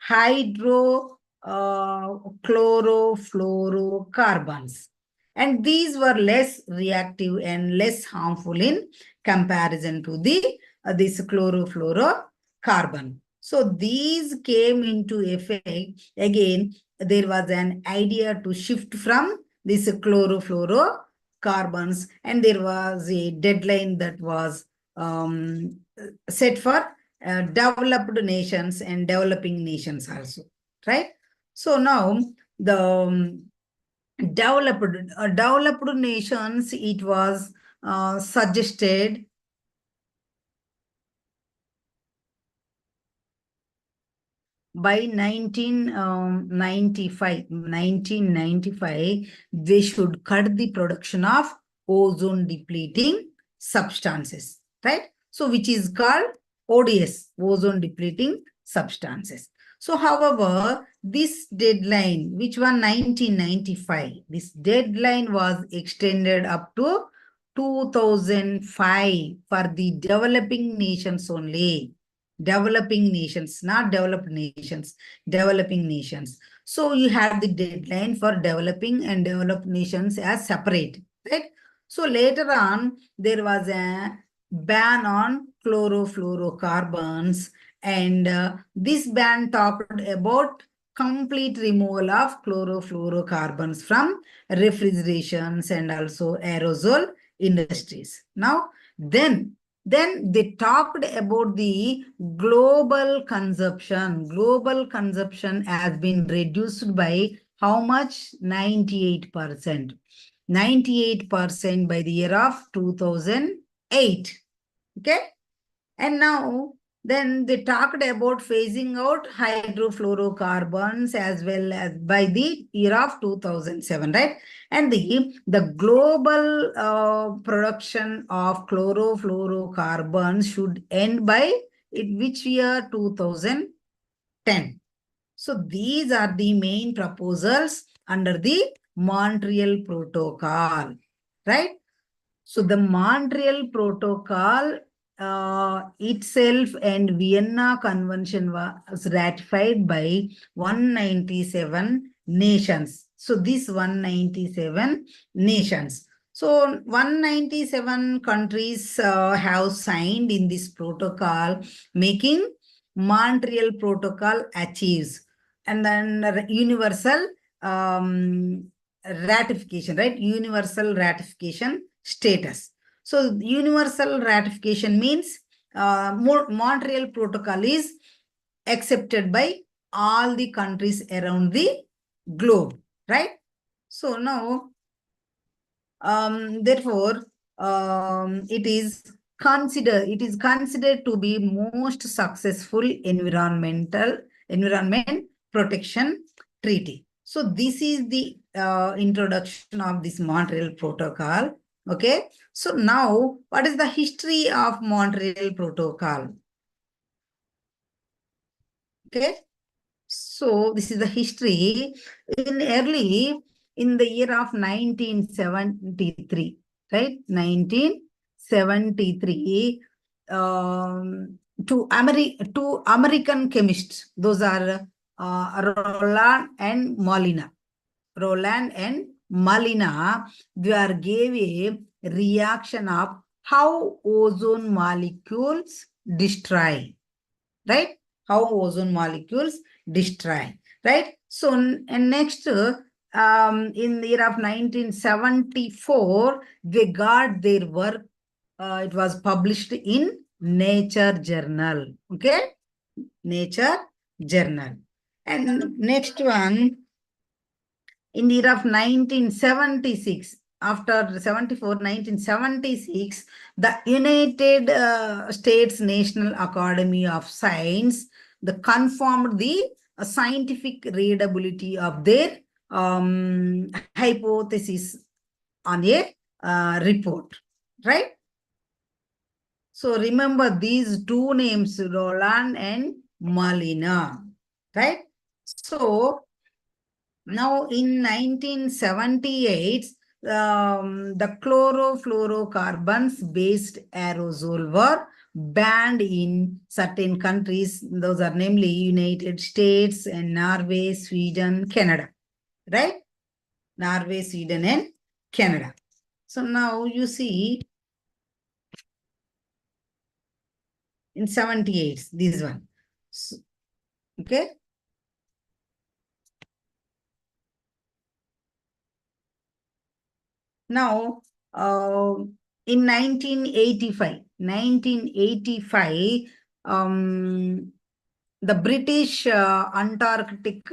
hydrochlorofluorocarbons. And these were less reactive and less harmful in comparison to this chlorofluorocarbon. So these came into effect. Again, there was an idea to shift from this chlorofluorocarbons, and there was a deadline that was set for developed nations and developing nations also, right? So now the developed nations, it was suggested by 1995, they should cut the production of ozone depleting substances, right? So which is called ODS, ozone depleting substances. So however, this deadline, which was 1995, this deadline was extended up to 2005 for the developing nations only. Developing nations, not developed nations, developing nations. So you have the deadline for developing and developed nations as separate, right? So later on, there was a ban on chlorofluorocarbons, and this ban talked about complete removal of chlorofluorocarbons from refrigerations and also aerosol industries. Now, then they talked about the global consumption. Global consumption has been reduced by how much? 98%. 98% by the year of 2008. Okay. And now, then they talked about phasing out hydrofluorocarbons as well as by the year of 2007, right? And the global production of chlorofluorocarbons should end by which year? 2010. So these are the main proposals under the Montreal Protocol, right? So the Montreal Protocol itself and Vienna Convention was ratified by 197 nations. So this 197 nations. So 197 countries have signed in this protocol, making Montreal Protocol achieves. And then universal ratification, right? Universal ratification status. So universal ratification means Montreal Protocol is accepted by all the countries around the globe, right? So now, therefore, it is considered to be most successful environment protection treaty. So this is the introduction of this Montreal Protocol. Okay. So now, what is the history of Montreal Protocol? Okay. So this is the history. In the year of 1973, right? 1973, two American chemists, those are Roland and Molina. Roland and Molina, they gave a reaction of how ozone molecules destroy, right? How ozone molecules destroy, right? So, and next, in the year of 1974, they got their work. It was published in Nature Journal. Okay, Nature Journal. And next one, in the year of 1976, after 1976, the United States National Academy of Science, confirmed the scientific readability of their hypothesis on a report, right? So remember these two names, Roland and Molina, right? So now, in 1978, the chlorofluorocarbons-based aerosol were banned in certain countries. Those are namely United States and Norway, Sweden, Canada, right? Norway, Sweden, and Canada. So now you see in 78, this one. So, okay. Now, in 1985, the British Antarctic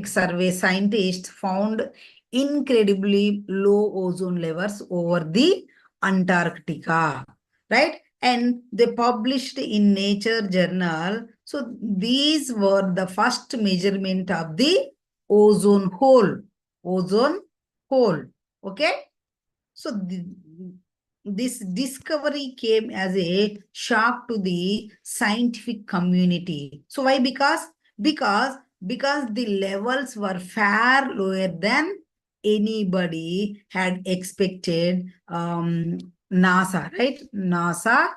survey scientists found incredibly low ozone levels over the Antarctica, right? And they published in Nature journal. So these were the first measurement of the ozone hole. Ozone hole. Okay. So this discovery came as a shock to the scientific community. So why? Because because the levels were far lower than anybody had expected. NASA, right? NASA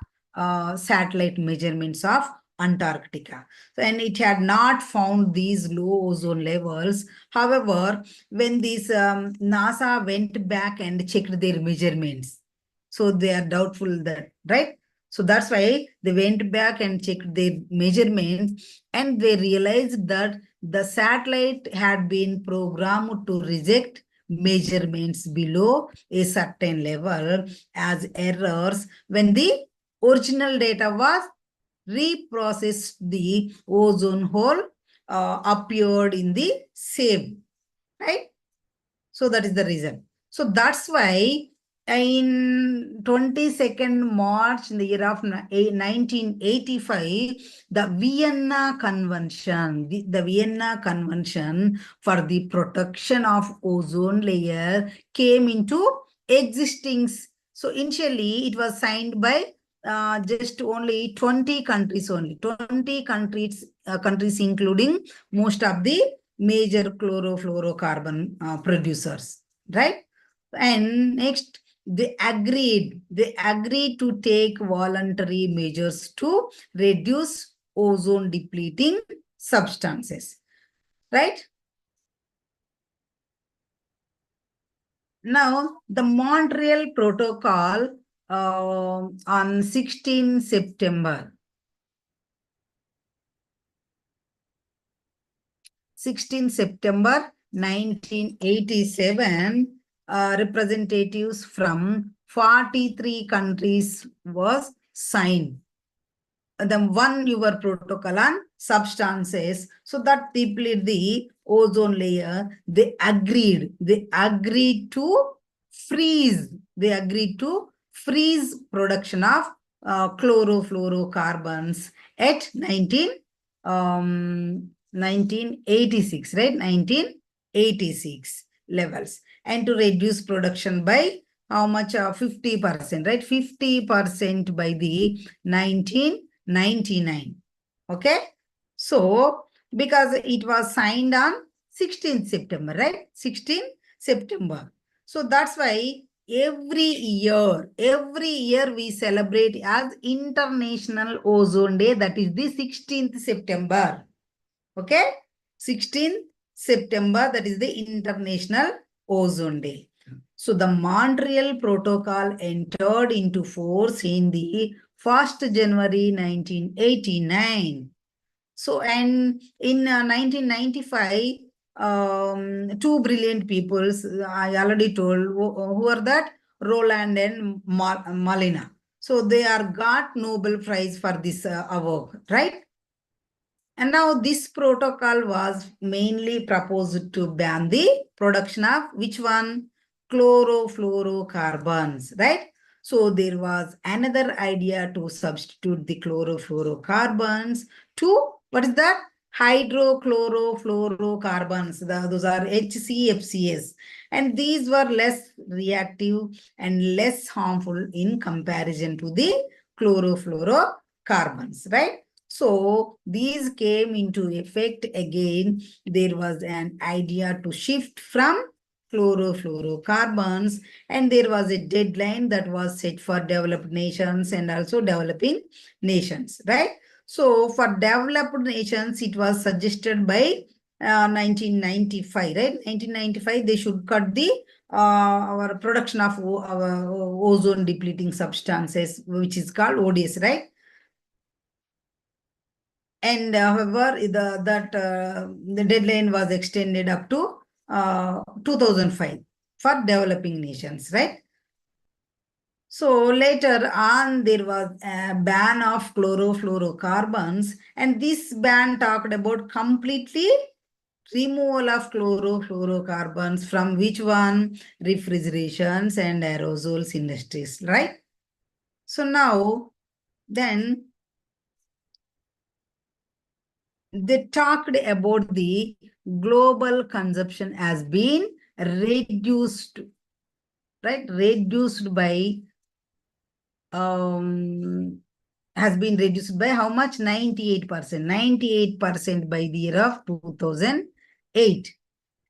satellite measurements of Antarctica. And it had not found these low ozone levels. However, when these NASA went back and checked their measurements, so they are doubtful that, right? So that's why they went back and checked their measurements, and they realized that the satellite had been programmed to reject measurements below a certain level as errors. When the original data was reprocessed, the ozone hole appeared in the same, right? So that is the reason. So that's why in 22nd March in the year of 1985, the Vienna Convention, the Vienna Convention for the protection of ozone layer came into existence. So initially it was signed by just only 20 countries only. 20 countries including most of the major chlorofluorocarbon producers, right? And next, they agreed to take voluntary measures to reduce ozone depleting substances, right? Now, the Montreal Protocol on 16 September 1987, representatives from 43 countries was signed. The one your protocol on substances, so that deplete the ozone layer. They agreed to freeze. They agreed to freeze production of chlorofluorocarbons at 1986, right? 1986 levels, and to reduce production by how much? 50%, right? 50% by the 1999. Okay. So because it was signed on 16th September, right? 16th September. So that's why every year we celebrate as International Ozone Day. That is the 16th September. Okay. 16th September, that is the International Ozone Day. So the Montreal Protocol entered into force in the 1st January 1989. So, and in 1995, two brilliant people, I already told, who are that? Roland and Malina. So they are got Nobel Prize for this award, right? And now this protocol was mainly proposed to ban the production of which one? Chlorofluorocarbons, right? So there was another idea to substitute the chlorofluorocarbons to, what is that? Hydrochlorofluorocarbons. Those are HCFCs. And these were less reactive and less harmful in comparison to the chlorofluorocarbons, right? So these came into effect again. There was an idea to shift from chlorofluorocarbons, and there was a deadline that was set for developed nations and also developing nations, right? So for developed nations, it was suggested by 1995, right? 1995, they should cut the our production of our ozone depleting substances, which is called ODS, right? And however, the deadline was extended up to 2005 for developing nations, right? So later on, there was a ban of chlorofluorocarbons, and this ban talked about completely removal of chlorofluorocarbons from which one? Refrigerations and aerosols industries, right? So now, then they talked about the global consumption has been reduced, right? Reduced by has been reduced by how much? 98%. 98% by the year of 2008.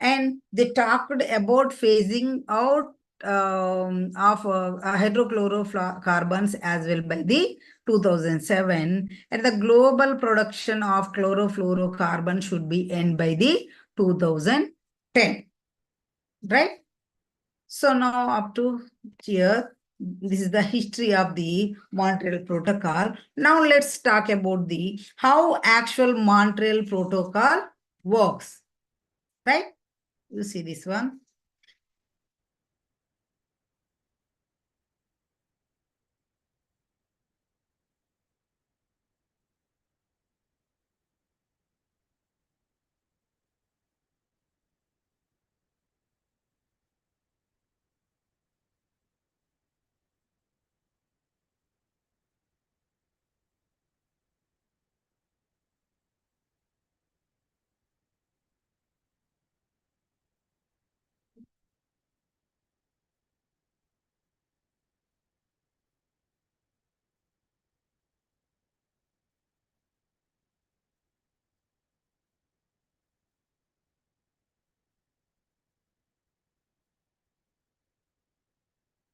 And they talked about phasing out of hydrochlorofluorocarbons as well by the 2007. And the global production of chlorofluorocarbon should be end by the 2010. Right? So now up to here, this is the history of the Montreal Protocol. Now let's talk about the how actual Montreal Protocol works. Right? You see this one.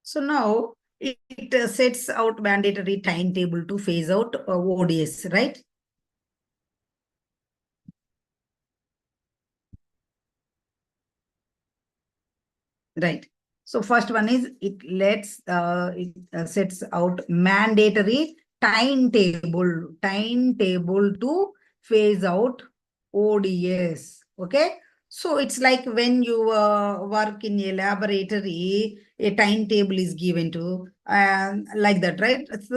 So now it sets out mandatory timetable to phase out ODS, right? Right. So first one is it sets out mandatory timetable to phase out ODS. Okay. So it's like when you work in a laboratory, a timetable is given to like that, right? So,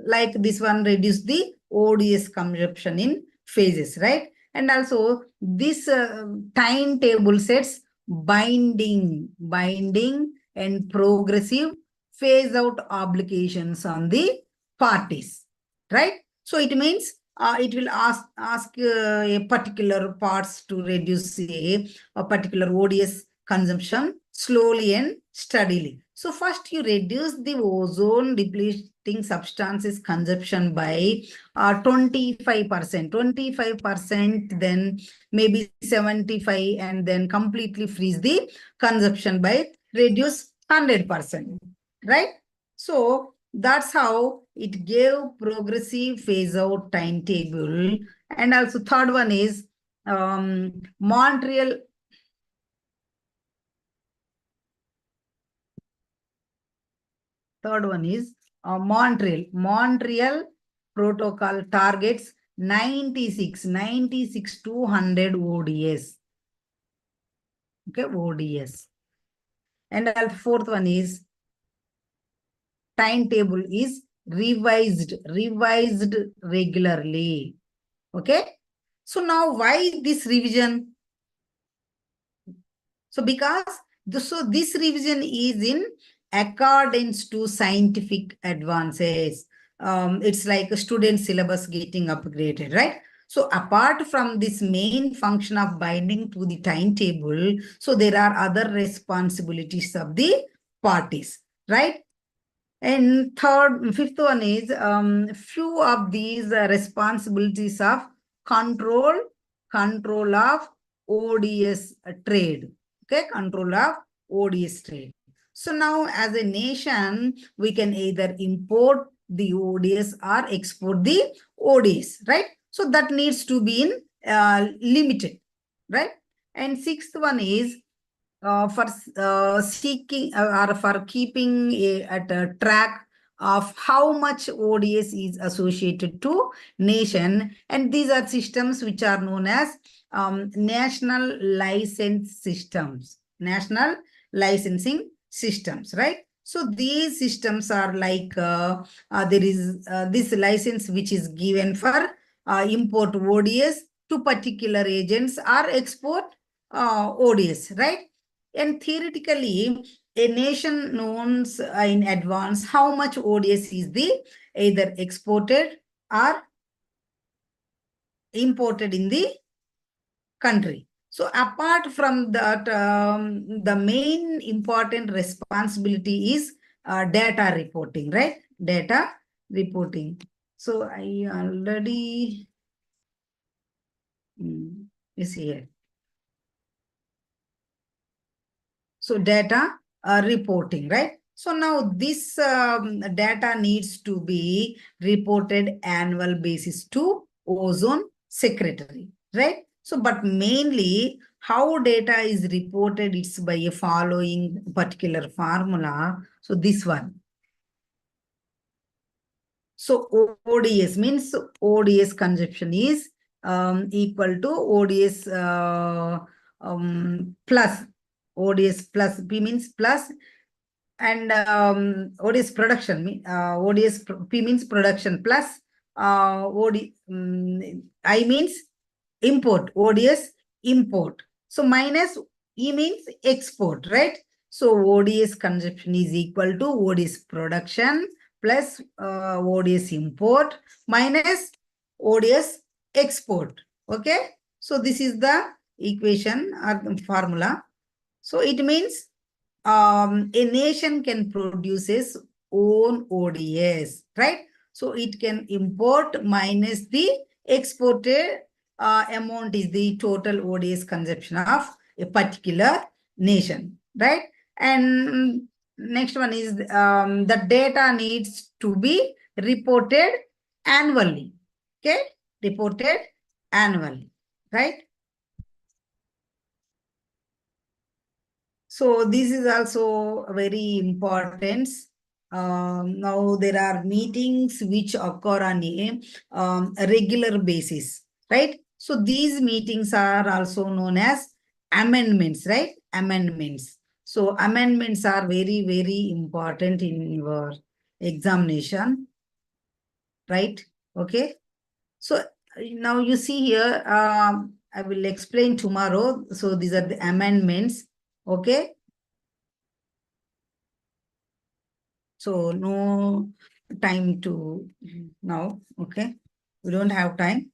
like this one reduce the ODS consumption in phases, right? And also this timetable sets binding and progressive phase out obligations on the parties, right? So it means it will ask a particular parts to reduce a particular ODS consumption slowly and steadily. So first you reduce the ozone depleting substances consumption by 25%, 25%, then maybe 75, and then completely freeze the consumption by reduce 100%, right? So that's how it gave progressive phase out timetable. And also third one is Montreal. Third one is Montreal Protocol targets 96 to 100 ODS. Okay, ODS. And the fourth one is timetable is revised regularly. Okay. So now why this revision? So because this revision is in accordance to scientific advances. It's like a student syllabus getting upgraded, right? So apart from this main function of binding to the timetable, so there are other responsibilities of the parties, right? And fifth one is few of these responsibilities of control of ODS trade. Okay, control of ODS trade. So now as a nation, we can either import the ODS or export the ODS, right? So that needs to be in limited, right? And sixth one is for seeking or for keeping at a track of how much ODS is associated to nation. And these are systems which are known as national license systems, national licensing systems, right? So these systems are like there is this license which is given for import ODS to particular agents or export ODS, right? And theoretically, a nation knows in advance how much ODS is the either exported or imported in the country. So apart from that, the main important responsibility is data reporting, right? Data reporting. So I already is here. So data reporting, right? So now this data needs to be reported annual basis to ozone secretary, right? So, but mainly how data is reported, it's by a following particular formula. So this one. So ODS means ODS consumption is equal to ODS plus. ODS plus, P means plus, and ODS production, P means production plus I means import, ODS import. So minus E means export, right? So ODS consumption is equal to ODS production plus ODS import minus ODS export. Okay. So this is the equation or the formula. So it means a nation can produce its own ODS, right? So it can import minus the exported amount is the total ODS consumption of a particular nation, right? And next one is the data needs to be reported annually, okay? Reported annually, right? So this is also very important. Now there are meetings which occur on a regular basis, right? So these meetings are also known as amendments, right? Amendments. So amendments are very, very important in your examination, right? Okay. So now you see here, I will explain tomorrow. So these are the amendments. Okay. So no time to now, okay? We don't have time,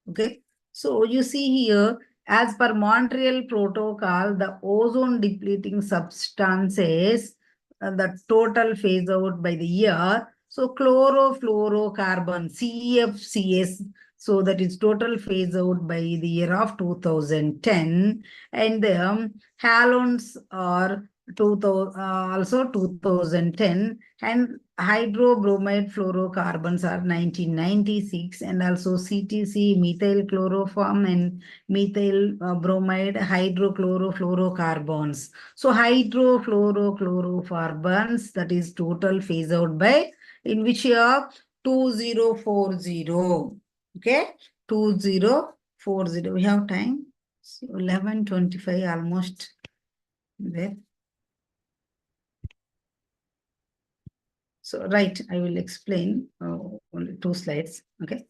okay? So you see here, as per Montreal Protocol, the ozone depleting substances, the total phase out by the year. So chlorofluorocarbon, CFCs, so that is total phase out by the year of 2010. And the halogens are 2000, also 2010, and hydrobromide fluorocarbons are 1996, and also CTC, methyl chloroform, and methyl bromide hydrochlorofluorocarbons. So hydrofluorochlorofluorocarbons, that is total phase out by in which year 2040. Okay, 2040. We have time. So 11:25 almost there. So, right, I will explain only 2 slides. Okay.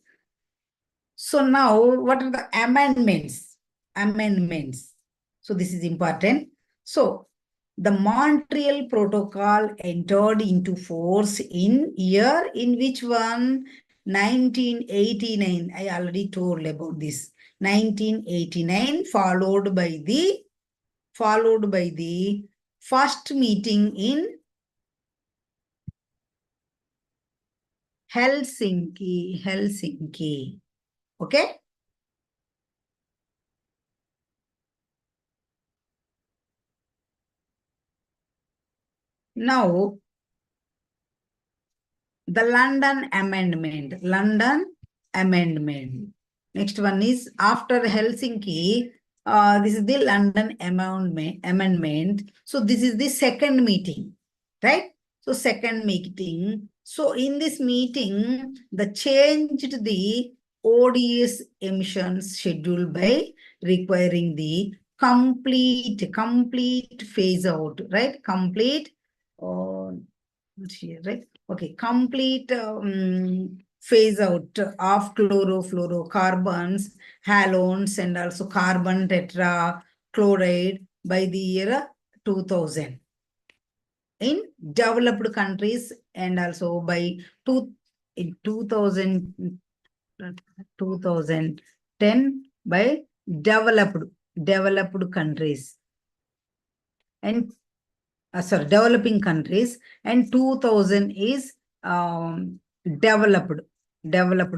So now, what are the amendments? Amendments. So this is important. So the Montreal Protocol entered into force in year in which one? 1989. I already told about this. 1989, followed by the first meeting in Helsinki. Okay. Now, the London Amendment. Next one is after Helsinki. This is the London Amendment. So this is the second meeting, right? So second meeting. So in this meeting, the changed the ODS emissions schedule by requiring the complete phase out, right? Complete. here, right? Okay, complete phase out of chlorofluorocarbons, halones, and also carbon tetrachloride by the year 2000 in developed countries, and also by in 2010 by developed countries, and sorry, developing countries, and 2000 is developed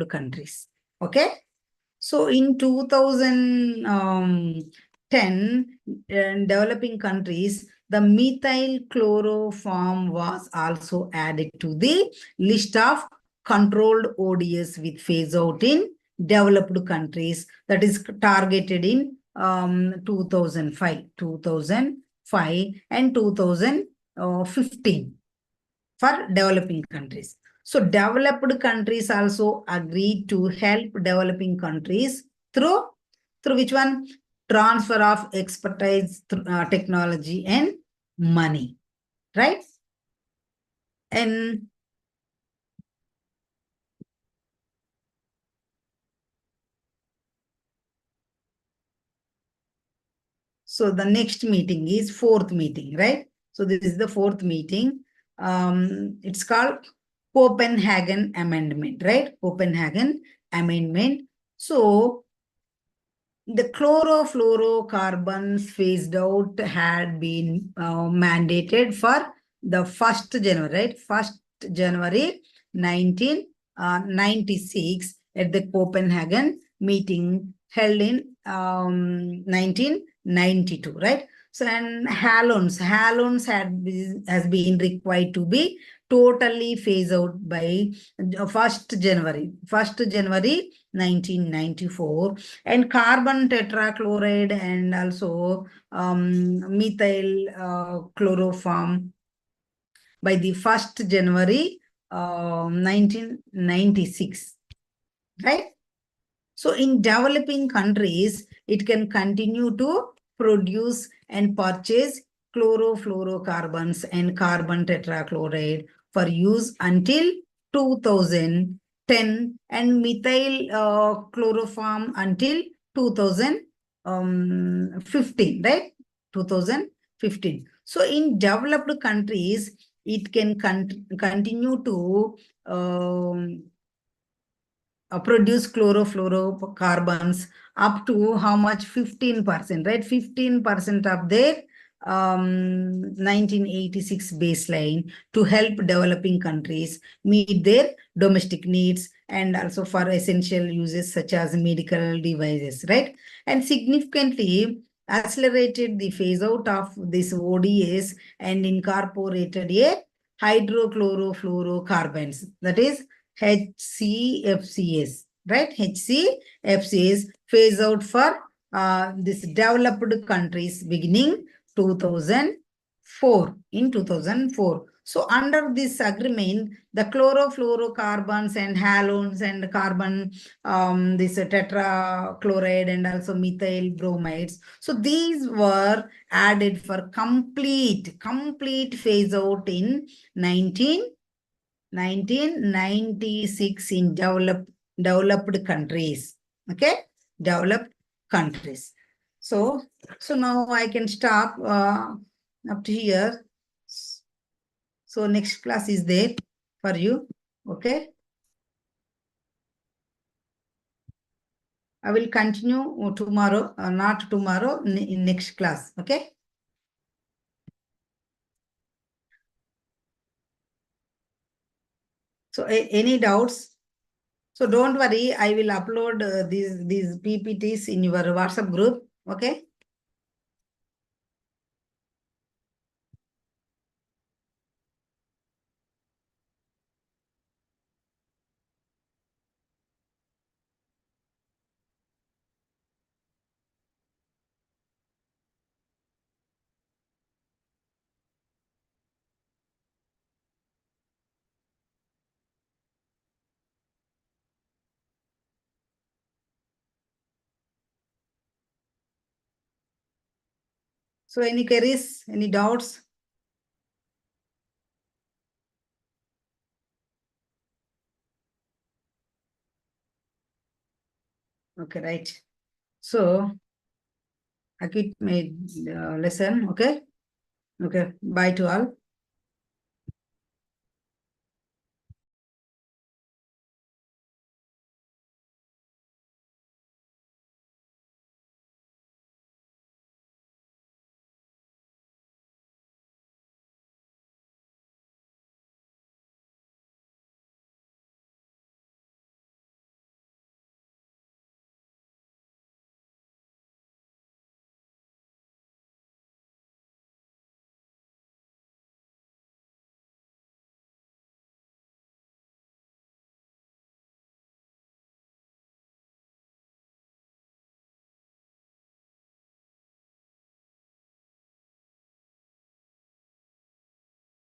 countries. Okay. So in 2010, in developing countries, the methyl chloroform was also added to the list of controlled ODS with phase out in developed countries, that is targeted in 2005 and 2015 for developing countries. So developed countries also agreed to help developing countries through which one? Transfer of expertise, technology and money, right? And so the next meeting is fourth meeting, right? So this is the fourth meeting. It's called Copenhagen Amendment, right? Copenhagen Amendment. So the chlorofluorocarbons phased out had been mandated for the 1st January, right? 1st January 1996 at the Copenhagen meeting held in 1992, right? So, and halones has been required to be totally phased out by 1st January 1994, and carbon tetrachloride and also methyl chloroform by the 1st January 1996, right? So in developing countries, it can continue to produce and purchase chlorofluorocarbons and carbon tetrachloride for use until 2010, and methyl chloroform until 2015, right? 2015. So in developed countries, it can continue to produce chlorofluorocarbons up to how much? 15%, right? 15% of their 1986 baseline to help developing countries meet their domestic needs and also for essential uses such as medical devices, right? And significantly accelerated the phase out of this ODS and incorporated a hydrochlorofluorocarbons, that is HCFCs, right? HCFCs phase out for this developed countries beginning 2004, in 2004. So under this agreement, the chlorofluorocarbons and halones and carbon, this tetrachloride and also methyl bromides. So these were added for complete phase out in 1996 in developed countries. Okay, developed countries. So now I can stop up to here. So next class is there for you. Okay, I will continue tomorrow, not tomorrow, in next class. Okay. So any doubts? So don't worry, I will upload these PPTs in your WhatsApp group. Okay. So any queries, any doubts? Okay, right. So I quit my lesson. Okay. Okay. Bye to all.